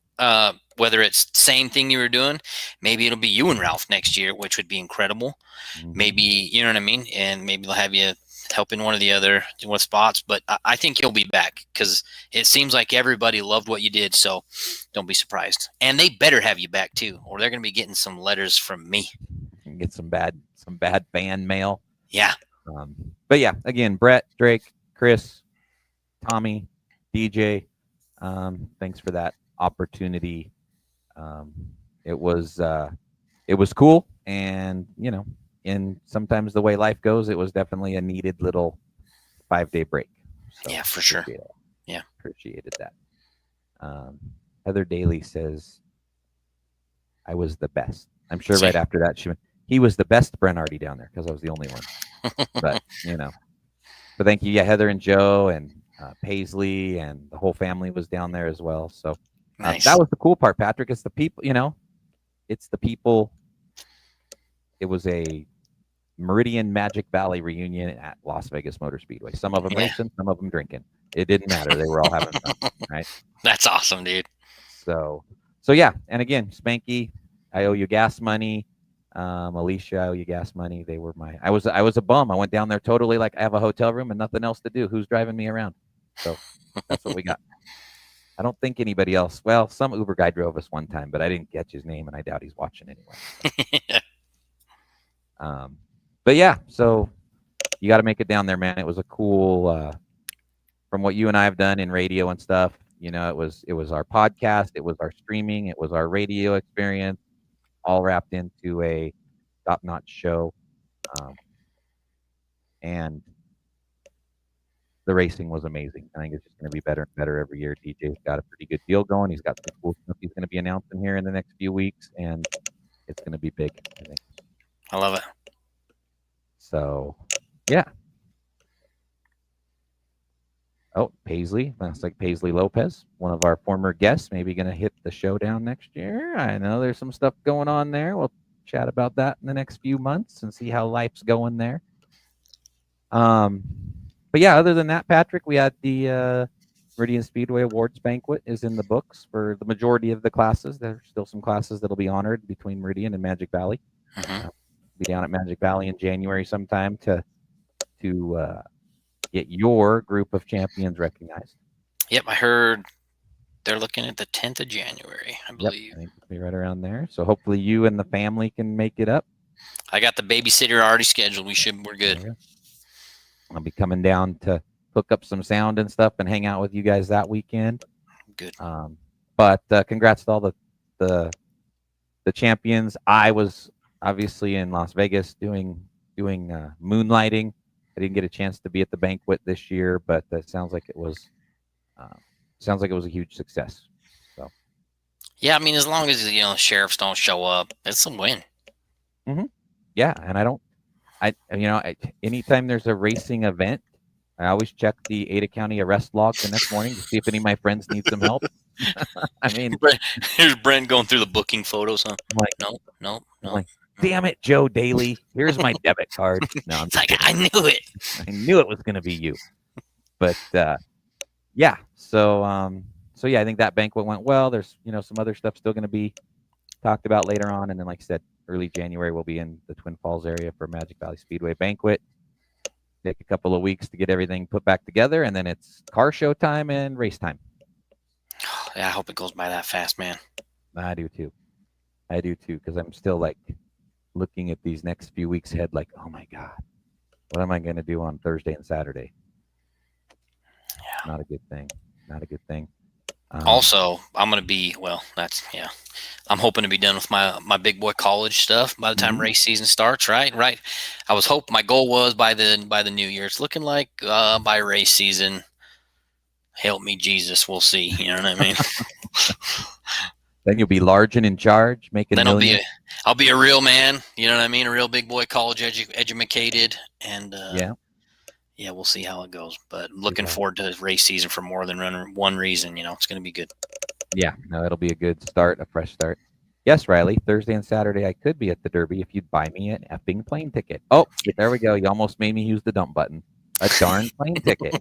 Whether it's the same thing you were doing, maybe it'll be you and Ralph next year, which would be incredible. Mm-hmm. Maybe, you know what I mean? And maybe they'll have you help in one of the other spots. But I think you'll be back because it seems like everybody loved what you did. So don't be surprised. And they better have you back too, or they're going to be getting some letters from me. Get some bad fan mail. Yeah. But yeah, again, Brett, Drake, Chris, Tommy, DJ, thanks for that opportunity. It was cool, and in sometimes the way life goes, it was definitely a needed little 5-day break. So yeah, for sure. Yeah, appreciated that. Heather Daly says, "I was the best." I'm sure right after that she went, "He was the best Brent Hardy down there," because I was the only one. But but thank you, yeah, Heather and Joe and Paisley and the whole family was down there as well. So. Nice. That was the cool part, Patrick. It's the people, it's the people. It was a Meridian Magic Valley reunion at Las Vegas Motor Speedway. Some of them racing, some of them drinking. It didn't matter. They were all having fun, right? That's awesome, dude. So yeah. And again, Spanky, I owe you gas money. Alicia, I owe you gas money. They were I was a bum. I went down there totally like I have a hotel room and nothing else to do. Who's driving me around? So that's what we got. I don't think anybody else. Well, some Uber guy drove us one time, but I didn't catch his name, and I doubt he's watching anyway. So. But yeah, so you got to make it down there, man. It was a cool. From what you and I have done in radio and stuff, it was our podcast, it was our streaming, it was our radio experience, all wrapped into a top-notch show, and. The racing was amazing. I think it's just going to be better and better every year. DJ's got a pretty good deal going. He's got some cool stuff he's going to be announcing here in the next few weeks, and it's going to be big, I think. I love it. So, yeah. Oh, Paisley. That's like Paisley Lopez, one of our former guests, maybe going to hit the showdown next year. I know there's some stuff going on there. We'll chat about that in the next few months and see how life's going there. But yeah, other than that, Patrick, we had the Meridian Speedway Awards Banquet is in the books for the majority of the classes. There's still some classes that'll be honored between Meridian and Magic Valley. Be down at Magic Valley in January sometime to get your group of champions recognized. Yep, I heard they're looking at the 10th of January, I believe. I think it'll be right around there. So hopefully you and the family can make it up. I got the babysitter already scheduled. We're good. I'll be coming down to hook up some sound and stuff and hang out with you guys that weekend. Good. But congrats to all the champions. I was obviously in Las Vegas doing moonlighting. I didn't get a chance to be at the banquet this year, but that sounds like it was a huge success. So yeah, I mean, as long as the sheriffs don't show up, it's a win. Yeah, and anytime there's a racing event, I always check the Ada County arrest log the next morning to see if any of my friends need some help. I mean, here's Brent going through the booking photos, huh? No. Like, damn it, Joe Daly. Here's my debit card. No, it's like, I knew it. I knew it was going to be you. But yeah, so yeah, I think that banquet went well. There's some other stuff still going to be talked about later on, and then like I said, early January we'll be in the Twin Falls area for Magic Valley Speedway banquet. Take a couple of weeks to get everything put back together, and then it's car show time and race time. Yeah, I hope it goes by that fast, man. I do too, because I'm still like looking at these next few weeks ahead like, oh my God, what am I going to do on Thursday and Saturday? Yeah. Not a good thing. Also, I'm going to be, I'm hoping to be done with my big boy college stuff by the time race season starts, right? I was hoping, my goal was by the new year. It's looking like by race season, help me, Jesus, we'll see. You know what I mean? Then you'll be large and in charge, making then millions. I'll be a real man, you know what I mean? A real big boy, college educated, and yeah, we'll see how it goes. But looking forward to race season for more than one reason. It's going to be good. Yeah, no, it'll be a good start, a fresh start. Yes, Riley, Thursday and Saturday I could be at the Derby if you'd buy me an effing plane ticket. Oh, there we go. You almost made me use the dump button. A darn plane ticket.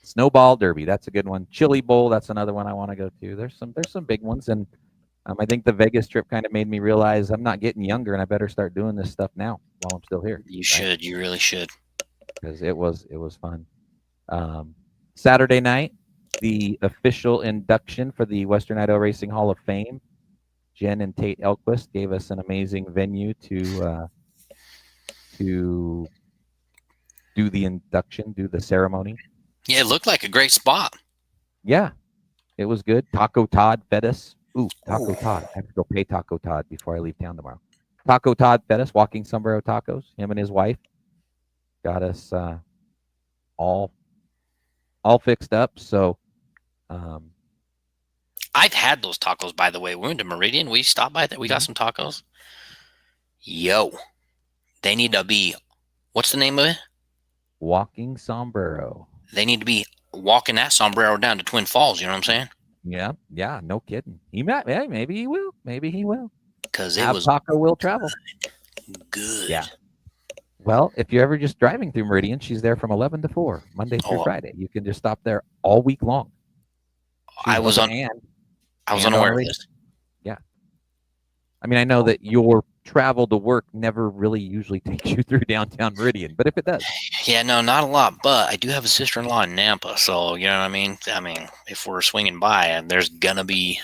Snowball Derby, that's a good one. Chili Bowl, that's another one I want to go to. There's some big ones, and I think the Vegas trip kind of made me realize I'm not getting younger, and I better start doing this stuff now while I'm still here. You should. You really should. Because it was fun. Saturday night, the official induction for the Western Idaho Racing Hall of Fame. Jen and Tate Elquist gave us an amazing venue to do the induction, do the ceremony. Yeah, it looked like a great spot. Yeah, it was good. Taco Todd fed us. Ooh, Taco Todd. I have to go pay Taco Todd before I leave town tomorrow. Taco Todd fed us, Walking Sombrero Tacos. Him and his wife got us all fixed up. So I've had those tacos, by the way. We went to Meridian. We stopped by there. We got some tacos. Yo, they need to be, what's the name of it? Walking Sombrero. They need to be walking that sombrero down to Twin Falls. You know what I'm saying? Yeah, no kidding. He might, maybe he will. Because it was Taco will travel. Good. Yeah. Well, if you're ever just driving through Meridian, she's there from 11 to 4, Monday through Friday. You can just stop there all week long. I was unaware of this. Yeah. I mean, I know that your travel to work never really usually takes you through downtown Meridian, but if it does. Yeah, no, not a lot, but I do have a sister-in-law in Nampa, so you know what I mean? If we're swinging by, there's going to be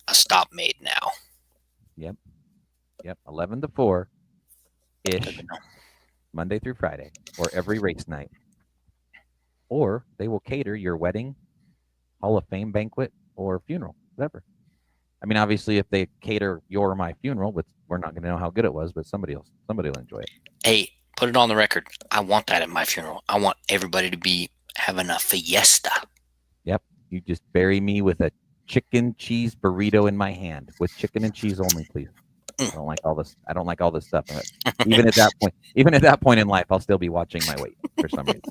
a stop made now. Yep, 11 to 4-ish, Monday through Friday, or every race night. Or they will cater your wedding, Hall of Fame banquet, or funeral, whatever. I mean, obviously, if they cater your or my funeral, but we're not going to know how good it was, but somebody will enjoy it. Hey, put it on the record. I want that at my funeral. I want everybody to be having a fiesta. Yep. You just bury me with a chicken cheese burrito in my hand with chicken and cheese only, please. I don't like all this stuff. Even at that point in life, I'll still be watching my weight for some reason.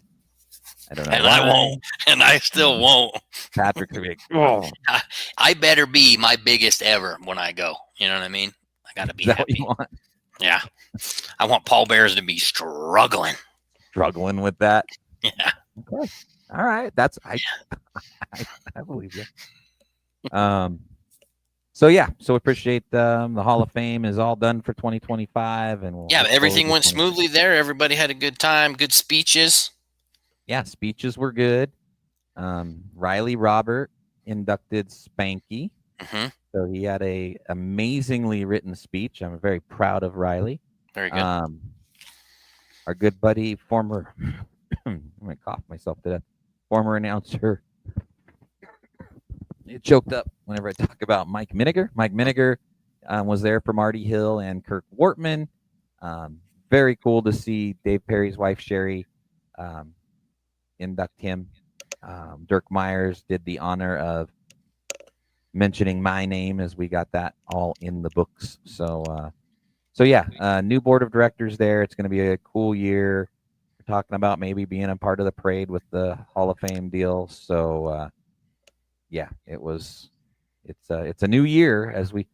I don't know. And I won't. And I still won't. Patrick's gonna be like, oh. I better be my biggest ever when I go. You know what I mean? I gotta be happy. What you want? Yeah. I want Paul Bears to be struggling with that. Yeah. Okay. All right. That's I, I believe you. Um. So yeah. So appreciate the Hall of Fame is all done for 2025, and we'll Yeah, look forward everything to went 26. smoothly there. Everybody had a good time, good speeches. Yeah. Speeches were good. Riley Robert inducted Spanky. Hmm. So he had a amazingly written speech. I'm very proud of Riley. Very good. Um, our good buddy, former, I'm gonna cough myself to death. Former announcer, it choked up whenever I talk about Mike Miniger. Mike Miniger was there for Marty Hill and Kirk Wortman. Um, very cool to see Dave Perry's wife Sherry um, induct him. Dirk Myers did the honor of mentioning my name as we got that all in the books. So yeah, new board of directors there. It's going to be a cool year. We're talking about maybe being a part of the parade with the Hall of Fame deal. So yeah, it's a new year as we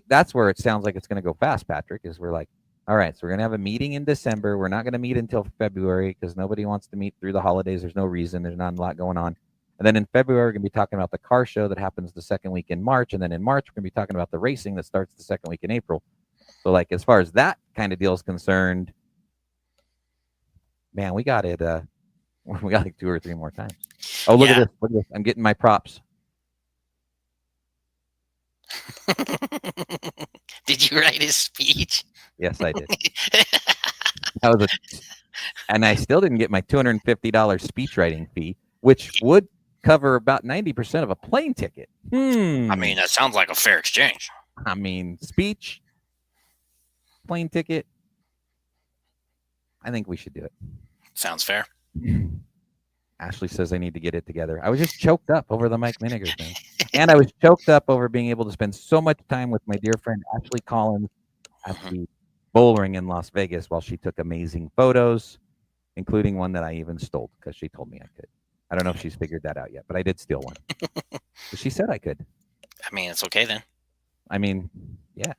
that's where it sounds like it's going to go fast. Patrick is we're like, all right, so we're going to have a meeting in December. We're not going to meet until February because nobody wants to meet through the holidays. There's no reason. There's not a lot going on. And then in February, we're going to be talking about the car show that happens the second week in March. And then in March, we're going to be talking about the racing that starts the second week in April. So, like, as far as that kind of deal is concerned, man, we got it. We got like 2 or 3 more times. Oh, look at Yeah. this! Look at this! I'm getting my props. Did you write his speech? Yes, I did. That was and I still didn't get my $250 speech writing fee, which would cover about 90% of a plane ticket. I mean, that sounds like a fair exchange. I mean, speech, plane ticket. I think we should do it. Sounds fair. Ashley says I need to get it together. I was just choked up over the Mike Miniger thing. And I was choked up over being able to spend so much time with my dear friend Ashley Collins at the bowling in Las Vegas while she took amazing photos, including one that I even stole because she told me I could. I don't know if she's figured that out yet, but I did steal one. But she said I could. I mean, it's okay then. I mean, yeah.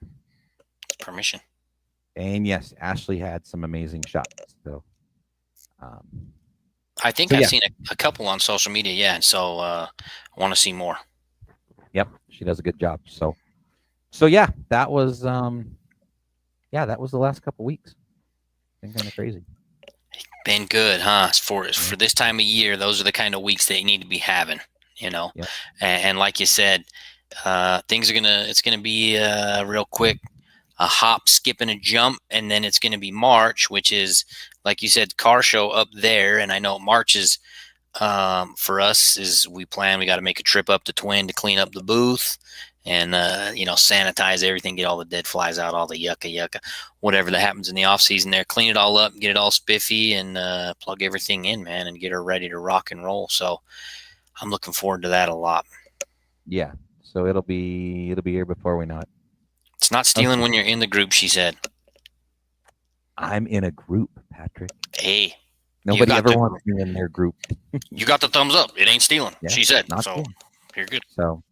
Permission. And yes, Ashley had some amazing shots. So, I think I've seen a couple on social media. Yeah. And so I want to see more. Yep. She does a good job. So yeah, that was the last couple weeks. Been kind of crazy. Been good, huh? For this time of year, those are the kind of weeks that you need to be having, you know. Yep. And like you said, it's gonna be real quick, a hop, skip, and a jump, and then it's gonna be March, which is like you said, car show up there. And I know March is for us is we got to make a trip up to Twin to clean up the booth and sanitize everything, get all the dead flies out, all the yucca, whatever that happens in the off season there, clean it all up, get it all spiffy, and plug everything in, man, and get her ready to rock and roll. So I'm looking forward to that a lot. Yeah. So it'll be here before we know it. It's not stealing when you're in the group, she said. I'm in a group, Patrick. Hey. Nobody ever wants me in their group. You got the thumbs up. It ain't stealing, yeah, she said. So stealing. You're good. So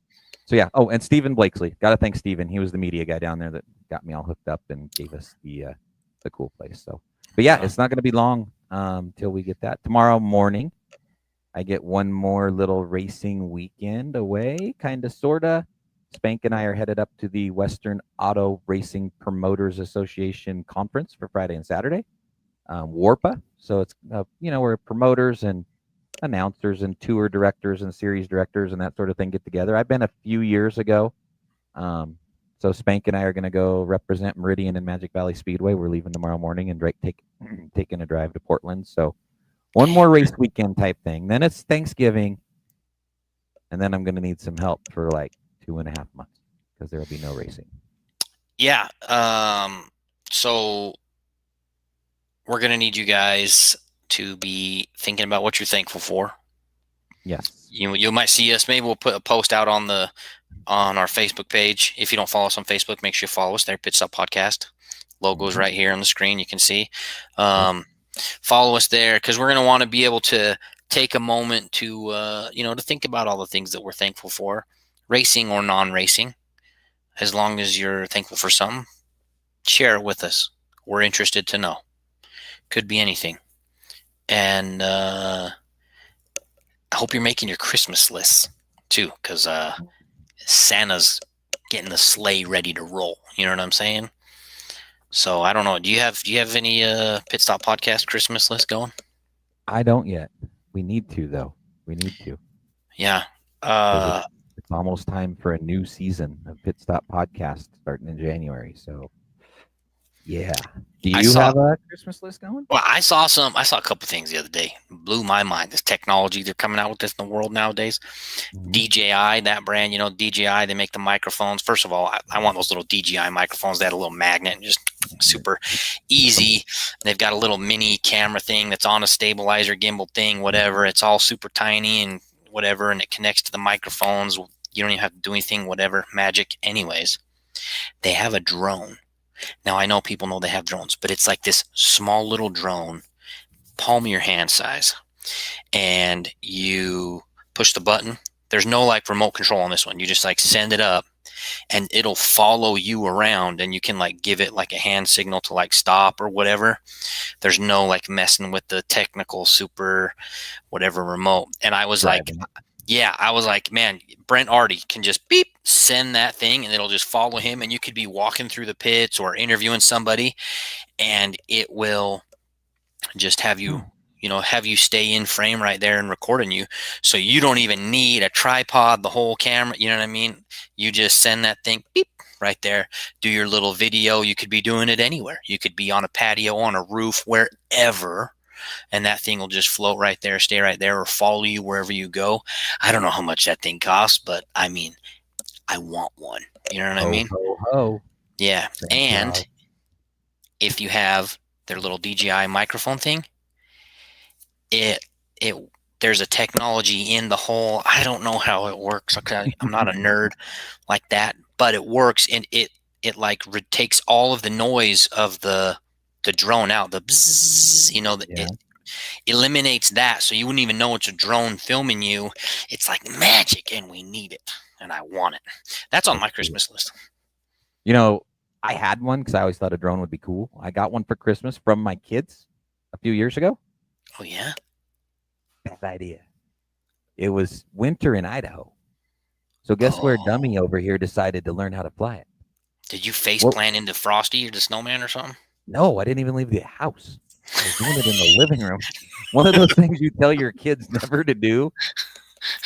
yeah. Oh, and Stephen Blakesley. Got to thank Stephen. He was the media guy down there that got me all hooked up and gave us the cool place. So, but yeah, it's not going to be long till we get that. Tomorrow morning, I get one more little racing weekend away, kind of, sorta. Spank and I are headed up to the Western Auto Racing Promoters Association conference for Friday and Saturday. WARPA. So it's where promoters and announcers and tour directors and series directors and that sort of thing get together. I've been a few years ago. So Spank and I are going to go represent Meridian and Magic Valley Speedway. We're leaving tomorrow morning and taking a drive to Portland. So one more race weekend type thing. Then it's Thanksgiving. And then I'm going to need some help for like 2.5 months because there will be no racing. Yeah. So we're going to need you guys to be thinking about what you're thankful for. Yes. You might see us. Maybe we'll put a post out on our Facebook page. If you don't follow us on Facebook, make sure you follow us there. Pit Stop Podcast. Logo is right here on the screen. You can see. Follow us there because we're going to want to be able to take a moment to to think about all the things that we're thankful for, racing or non-racing. As long as you're thankful for something, share it with us. We're interested to know. Could be anything. And I hope you're making your Christmas lists too, because Santa's getting the sleigh ready to roll. You know what I'm saying? So I don't know. Do you have any Pit Stop Podcast Christmas list going? I don't yet. We need to though. We need to Yeah. because Uh, it's almost time for a new season of Pit Stop Podcast starting in January. So yeah. Do I you saw have a Christmas list going? Well, I saw a couple things the other day. Blew my mind. This technology they're coming out with this in the world nowadays. Mhm. DJI, that brand, DJI, they make the microphones. First of all, I want those little DJI microphones that had a little magnet and just super easy. They've got a little mini camera thing that's on a stabilizer gimbal thing, whatever. It's all super tiny and whatever, and it connects to the microphones. You don't even have to do anything, whatever, magic. Anyways, they have a drone. Now, I know people know they have drones, but it's like this small little drone, palm of your hand size, and you push the button. There's no like remote control on this one. You just like send it up and it'll follow you around, and you can like give it like a hand signal to like stop or whatever. There's no like messing with the technical super whatever remote. And I was like, Driving. yeah, I was like, man, Brent Artie can just beep, send that thing, and it'll just follow him. And you could be walking through the pits or interviewing somebody, and it will just have you stay in frame right there and recording you. So you don't even need a tripod, the whole camera. You know what I mean? You just send that thing beep right there, do your little video. You could be doing it anywhere. You could be on a patio, on a roof, wherever. And that thing will just float right there, stay right there, or follow you wherever you go. I don't know how much that thing costs, but I mean, I want one. You know what I Ho mean? ho ho. Yeah. Santa And Claus. if you have their little DJI microphone thing, it it there's a technology in the whole. I don't know how it works. Okay, I'm not a nerd like that, but it works, and it like takes all of the noise of the drone out. The bzzz, Yeah. it eliminates that, so you wouldn't even know it's a drone filming you. It's like magic, and we need it, and I want it. That's on That's my cool. Christmas list. You know, I had one because I always thought a drone would be cool. I got one for Christmas from my kids a few years ago. Oh yeah, Bad idea. It was winter in Idaho. So guess where oh, Dummy over here decided to learn how to fly it? did you face Well, plant into Frosty or the snowman or something? no, I didn't even leave the house. I was doing it in the living room. One of those things you tell your kids never to do.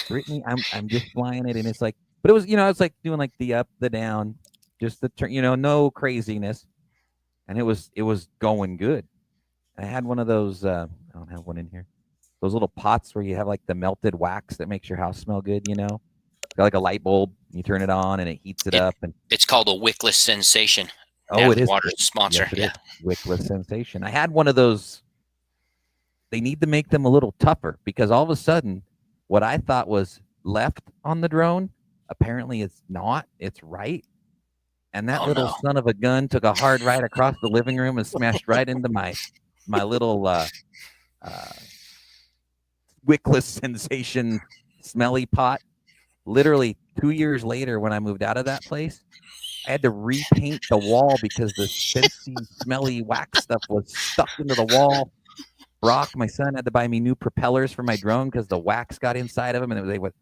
Brittany, I'm just flying it, and it's like, but it was, it's like doing like the up, the down, just the turn, no craziness, and it was going good. I had one of those. I don't have one in here. Those little pots where you have like the melted wax that makes your house smell good. It's got like a light bulb. You turn it on, and it heats it It up. And it's called a wickless sensation. oh, it Natalie is. Waters Yes, sponsor. it is. Yeah. Wickless sensation. I had one of those. They need to make them a little tougher because all of a sudden, what I thought was left on the drone, apparently it's not. It's right. And that Oh little no. son of a gun took a hard right across the living room and smashed right into my little uh, wickless sensation smelly pot. Literally 2 years later, when I moved out of that place, I had to repaint the wall because the scentsy, smelly wax stuff was stuck into the wall. Brock, my son, had to buy me new propellers for my drone because the wax got inside of them, and they would.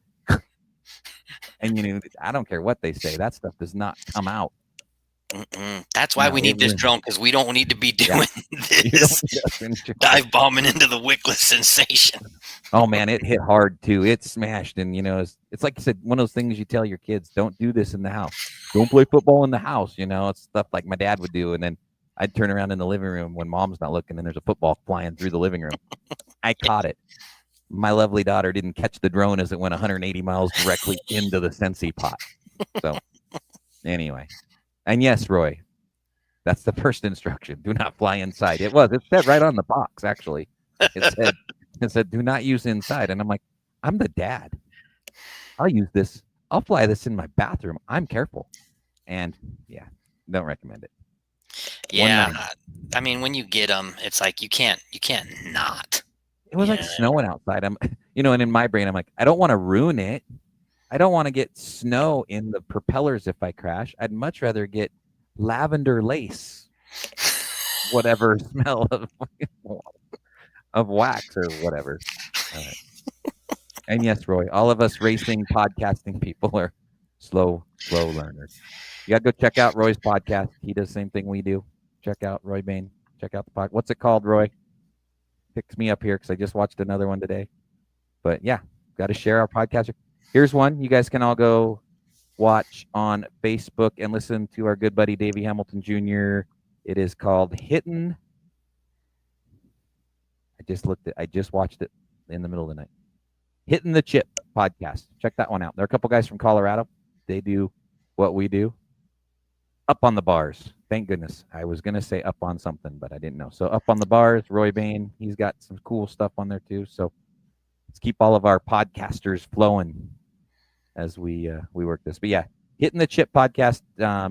And I don't care what they say, that stuff does not come out. That's why No, we it need this was. drone, because we don't need to be Yeah, doing you don't this need us in trouble. dive bombing into the wickless sensation. Oh man, it hit hard too. It smashed, and it's like you said, one of those things you tell your kids: don't do this in the house. Don't play football in the house. It's stuff like my dad would do, and then I'd turn around in the living room when mom's not looking, and there's a football flying through the living room. I caught it. My lovely daughter didn't catch the drone as it went 180 miles directly into the Sensi pot. So anyway, and yes, Roy, that's the first instruction: do not fly inside. It said right on the box. Actually, it said do not use inside, and I'm like, I'm the dad. I'll use this. I'll fly this in my bathroom. I'm careful, and yeah, don't recommend it. One Yeah, night, I mean, when you get them, it's like you can't not. it was like Yeah, snowing outside. And in my brain, I'm like, I don't want to ruin it. I don't want to get snow in the propellers if I crash. I'd much rather get lavender lace, whatever smell of. of wax or whatever. All right. And yes, Roy, all of us racing podcasting people are slow learners. You got to go check out Roy's podcast. He does the same thing we do. Check out Roy Bain. Check out the podcast. What's it called, Roy? Picks me up here because I just watched another one today. But yeah, got to share our podcast. Here's one you guys can all go watch on Facebook and listen to our good buddy Davey Hamilton Jr. It is called Hittin'. I just watched it in the middle of the night. Hitting the Chip podcast. Check that one out. There are a couple guys from Colorado. They do what we do. Up on the bars. Thank goodness. I was going to say up on something, but I didn't know. So up on the bars, Roy Bain, he's got some cool stuff on there too. So let's keep all of our podcasters flowing as we work this. But yeah, Hitting the Chip podcast.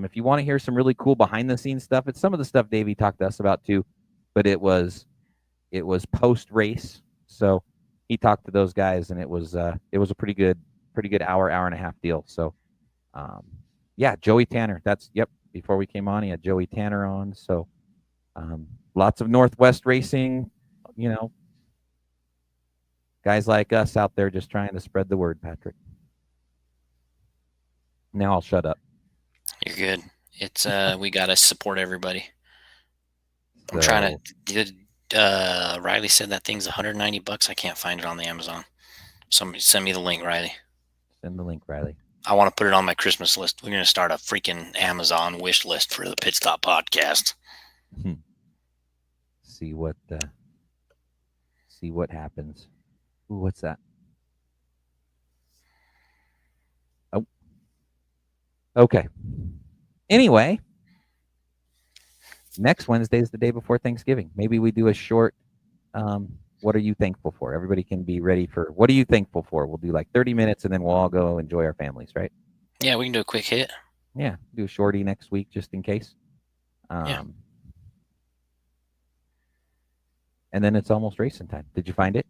If you want to hear some really cool behind the scenes stuff, it's some of the stuff Davey talked to us about too, but it was post race. So he talked to those guys, and it was a pretty good hour and a half deal. So yeah, Joey Tanner. Before we came on, he had Joey Tanner on. So lots of Northwest racing, guys like us out there just trying to spread the word, Patrick. Now I'll shut up. You're good. It's we gotta support everybody. I'm trying to. Riley said that thing's $190. I can't find it on the Amazon. Somebody send me the link, Riley. Send the link, Riley. I want to put it on my Christmas list. We're going to start a freaking Amazon wish list for the Pit Stop podcast. See what happens. Ooh, what's that? Oh. Okay. Anyway, next Wednesday is the day before Thanksgiving. Maybe we do a short what are you thankful for? Everybody can be ready for what are you thankful for? We'll do like 30 minutes and then we'll all go enjoy our families, right? Yeah, we can do a quick hit. Yeah, do a shorty next week just in case. Yeah. And then it's almost racing time. Did you find it?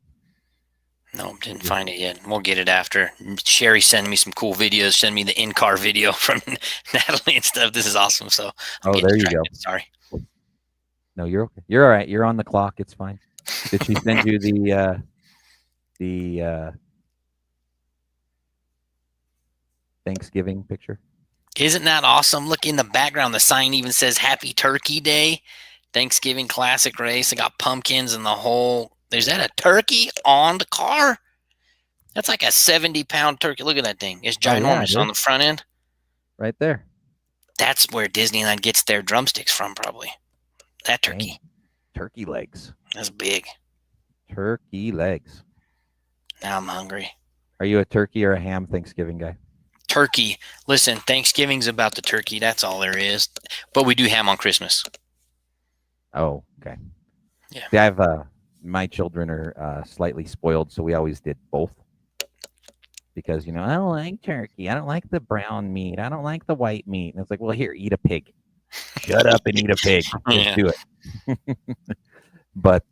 No, didn't find it yet. We'll get it after. Sherry sent me some cool videos. Send me the in-car video from Natalie and stuff. This is awesome. So there you go. Sorry. No, you're okay. You're all right. You're on the clock. It's fine. Did she send you the Thanksgiving picture? Isn't that awesome? Look in the background. The sign even says Happy Turkey Day, Thanksgiving Classic Race. I got pumpkins and the whole. Is that a turkey on the car? That's like a 70-pound turkey. Look at that thing. It's ginormous on the front end. Right there. That's where Disneyland gets their drumsticks from, probably. That turkey. Dang. Turkey legs. That's big. Turkey legs. Now I'm hungry. Are you a turkey or a ham Thanksgiving guy? Turkey. Listen, Thanksgiving's about the turkey. That's all there is. But we do ham on Christmas. Oh, okay. Yeah. See, I have my children are slightly spoiled, so we always did both. Because, I don't like turkey. I don't like the brown meat. I don't like the white meat. And it's like, well, here, eat a pig. Shut up and eat a pig. Let's do it. But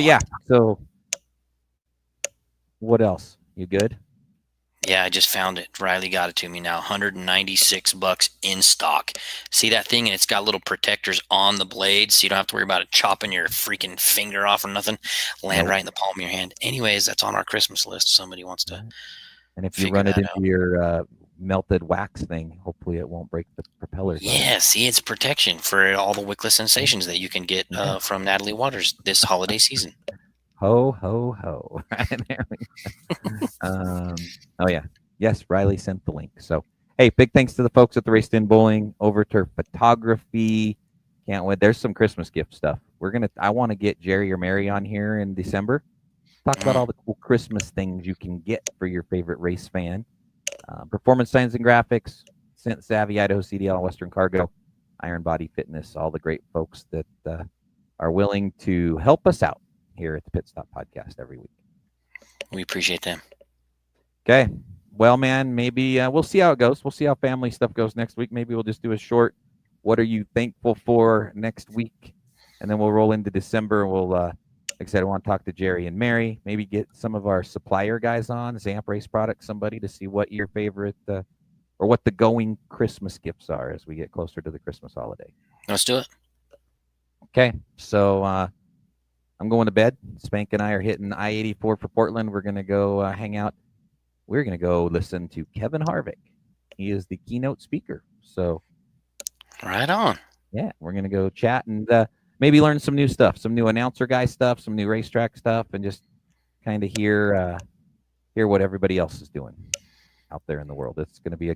yeah. So, what else? You good? Yeah, I just found it. Riley got it to me now. $196 in stock. See that thing? And it's got little protectors on the blades, so you don't have to worry about it chopping your freaking finger off or nothing. Land right in the palm of your hand. Anyways, that's on our Christmas list. Somebody wants to. And if you run it into your melted wax thing, hopefully it won't break the propellers. Yeah, see, it's protection for all the wickless sensations that you can get from Natalie Waters this holiday season. Ho, ho, ho. There we go. Oh, yeah. Yes, Riley sent the link. So, hey, big thanks to the folks at the Raced In Bowling, Overturf Photography. Can't wait. There's some Christmas gift stuff. I want to get Jerry or Mary on here in December. Talk about all the cool Christmas things you can get for your favorite race fan. Performance Signs and Graphics, Scent Savvy, Idaho CDL, Western Cargo, Iron Body Fitness, all the great folks that are willing to help us out here at the Pit Stop Podcast every week. We appreciate them. Okay. Well, man, maybe we'll see how it goes. We'll see how family stuff goes next week. Maybe we'll just do a short, what are you thankful for next week? And then we'll roll into December. We'll, like I said, I want to talk to Jerry and Mary, maybe get some of our supplier guys on, Zamp Race Products, somebody to see what your favorite or what the going Christmas gifts are as we get closer to the Christmas holiday. Let's do it. Okay. So, I'm going to bed. Spank and I are hitting I-84 for Portland. We're going to go hang out. We're going to go listen to Kevin Harvick. He is the keynote speaker. So, Right on. yeah, we're going to go chat and maybe learn some new stuff, some new announcer guy stuff, some new racetrack stuff, and just kind of hear what everybody else is doing out there in the world. It's going to be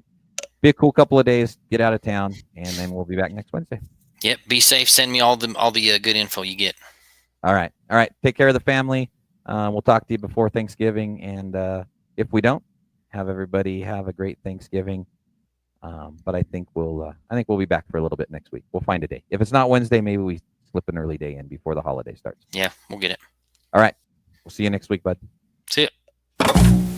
a cool couple of days. Get out of town, and then we'll be back next Wednesday. Yep. Be safe. Send me all the good info you get. All right. Take care of the family. We'll talk to you before Thanksgiving, and if we don't, have everybody have a great Thanksgiving. But I think we'll be back for a little bit next week. We'll find a day. If it's not Wednesday, maybe we slip an early day in before the holiday starts. Yeah, we'll get it. All right. We'll see you next week, bud. See ya.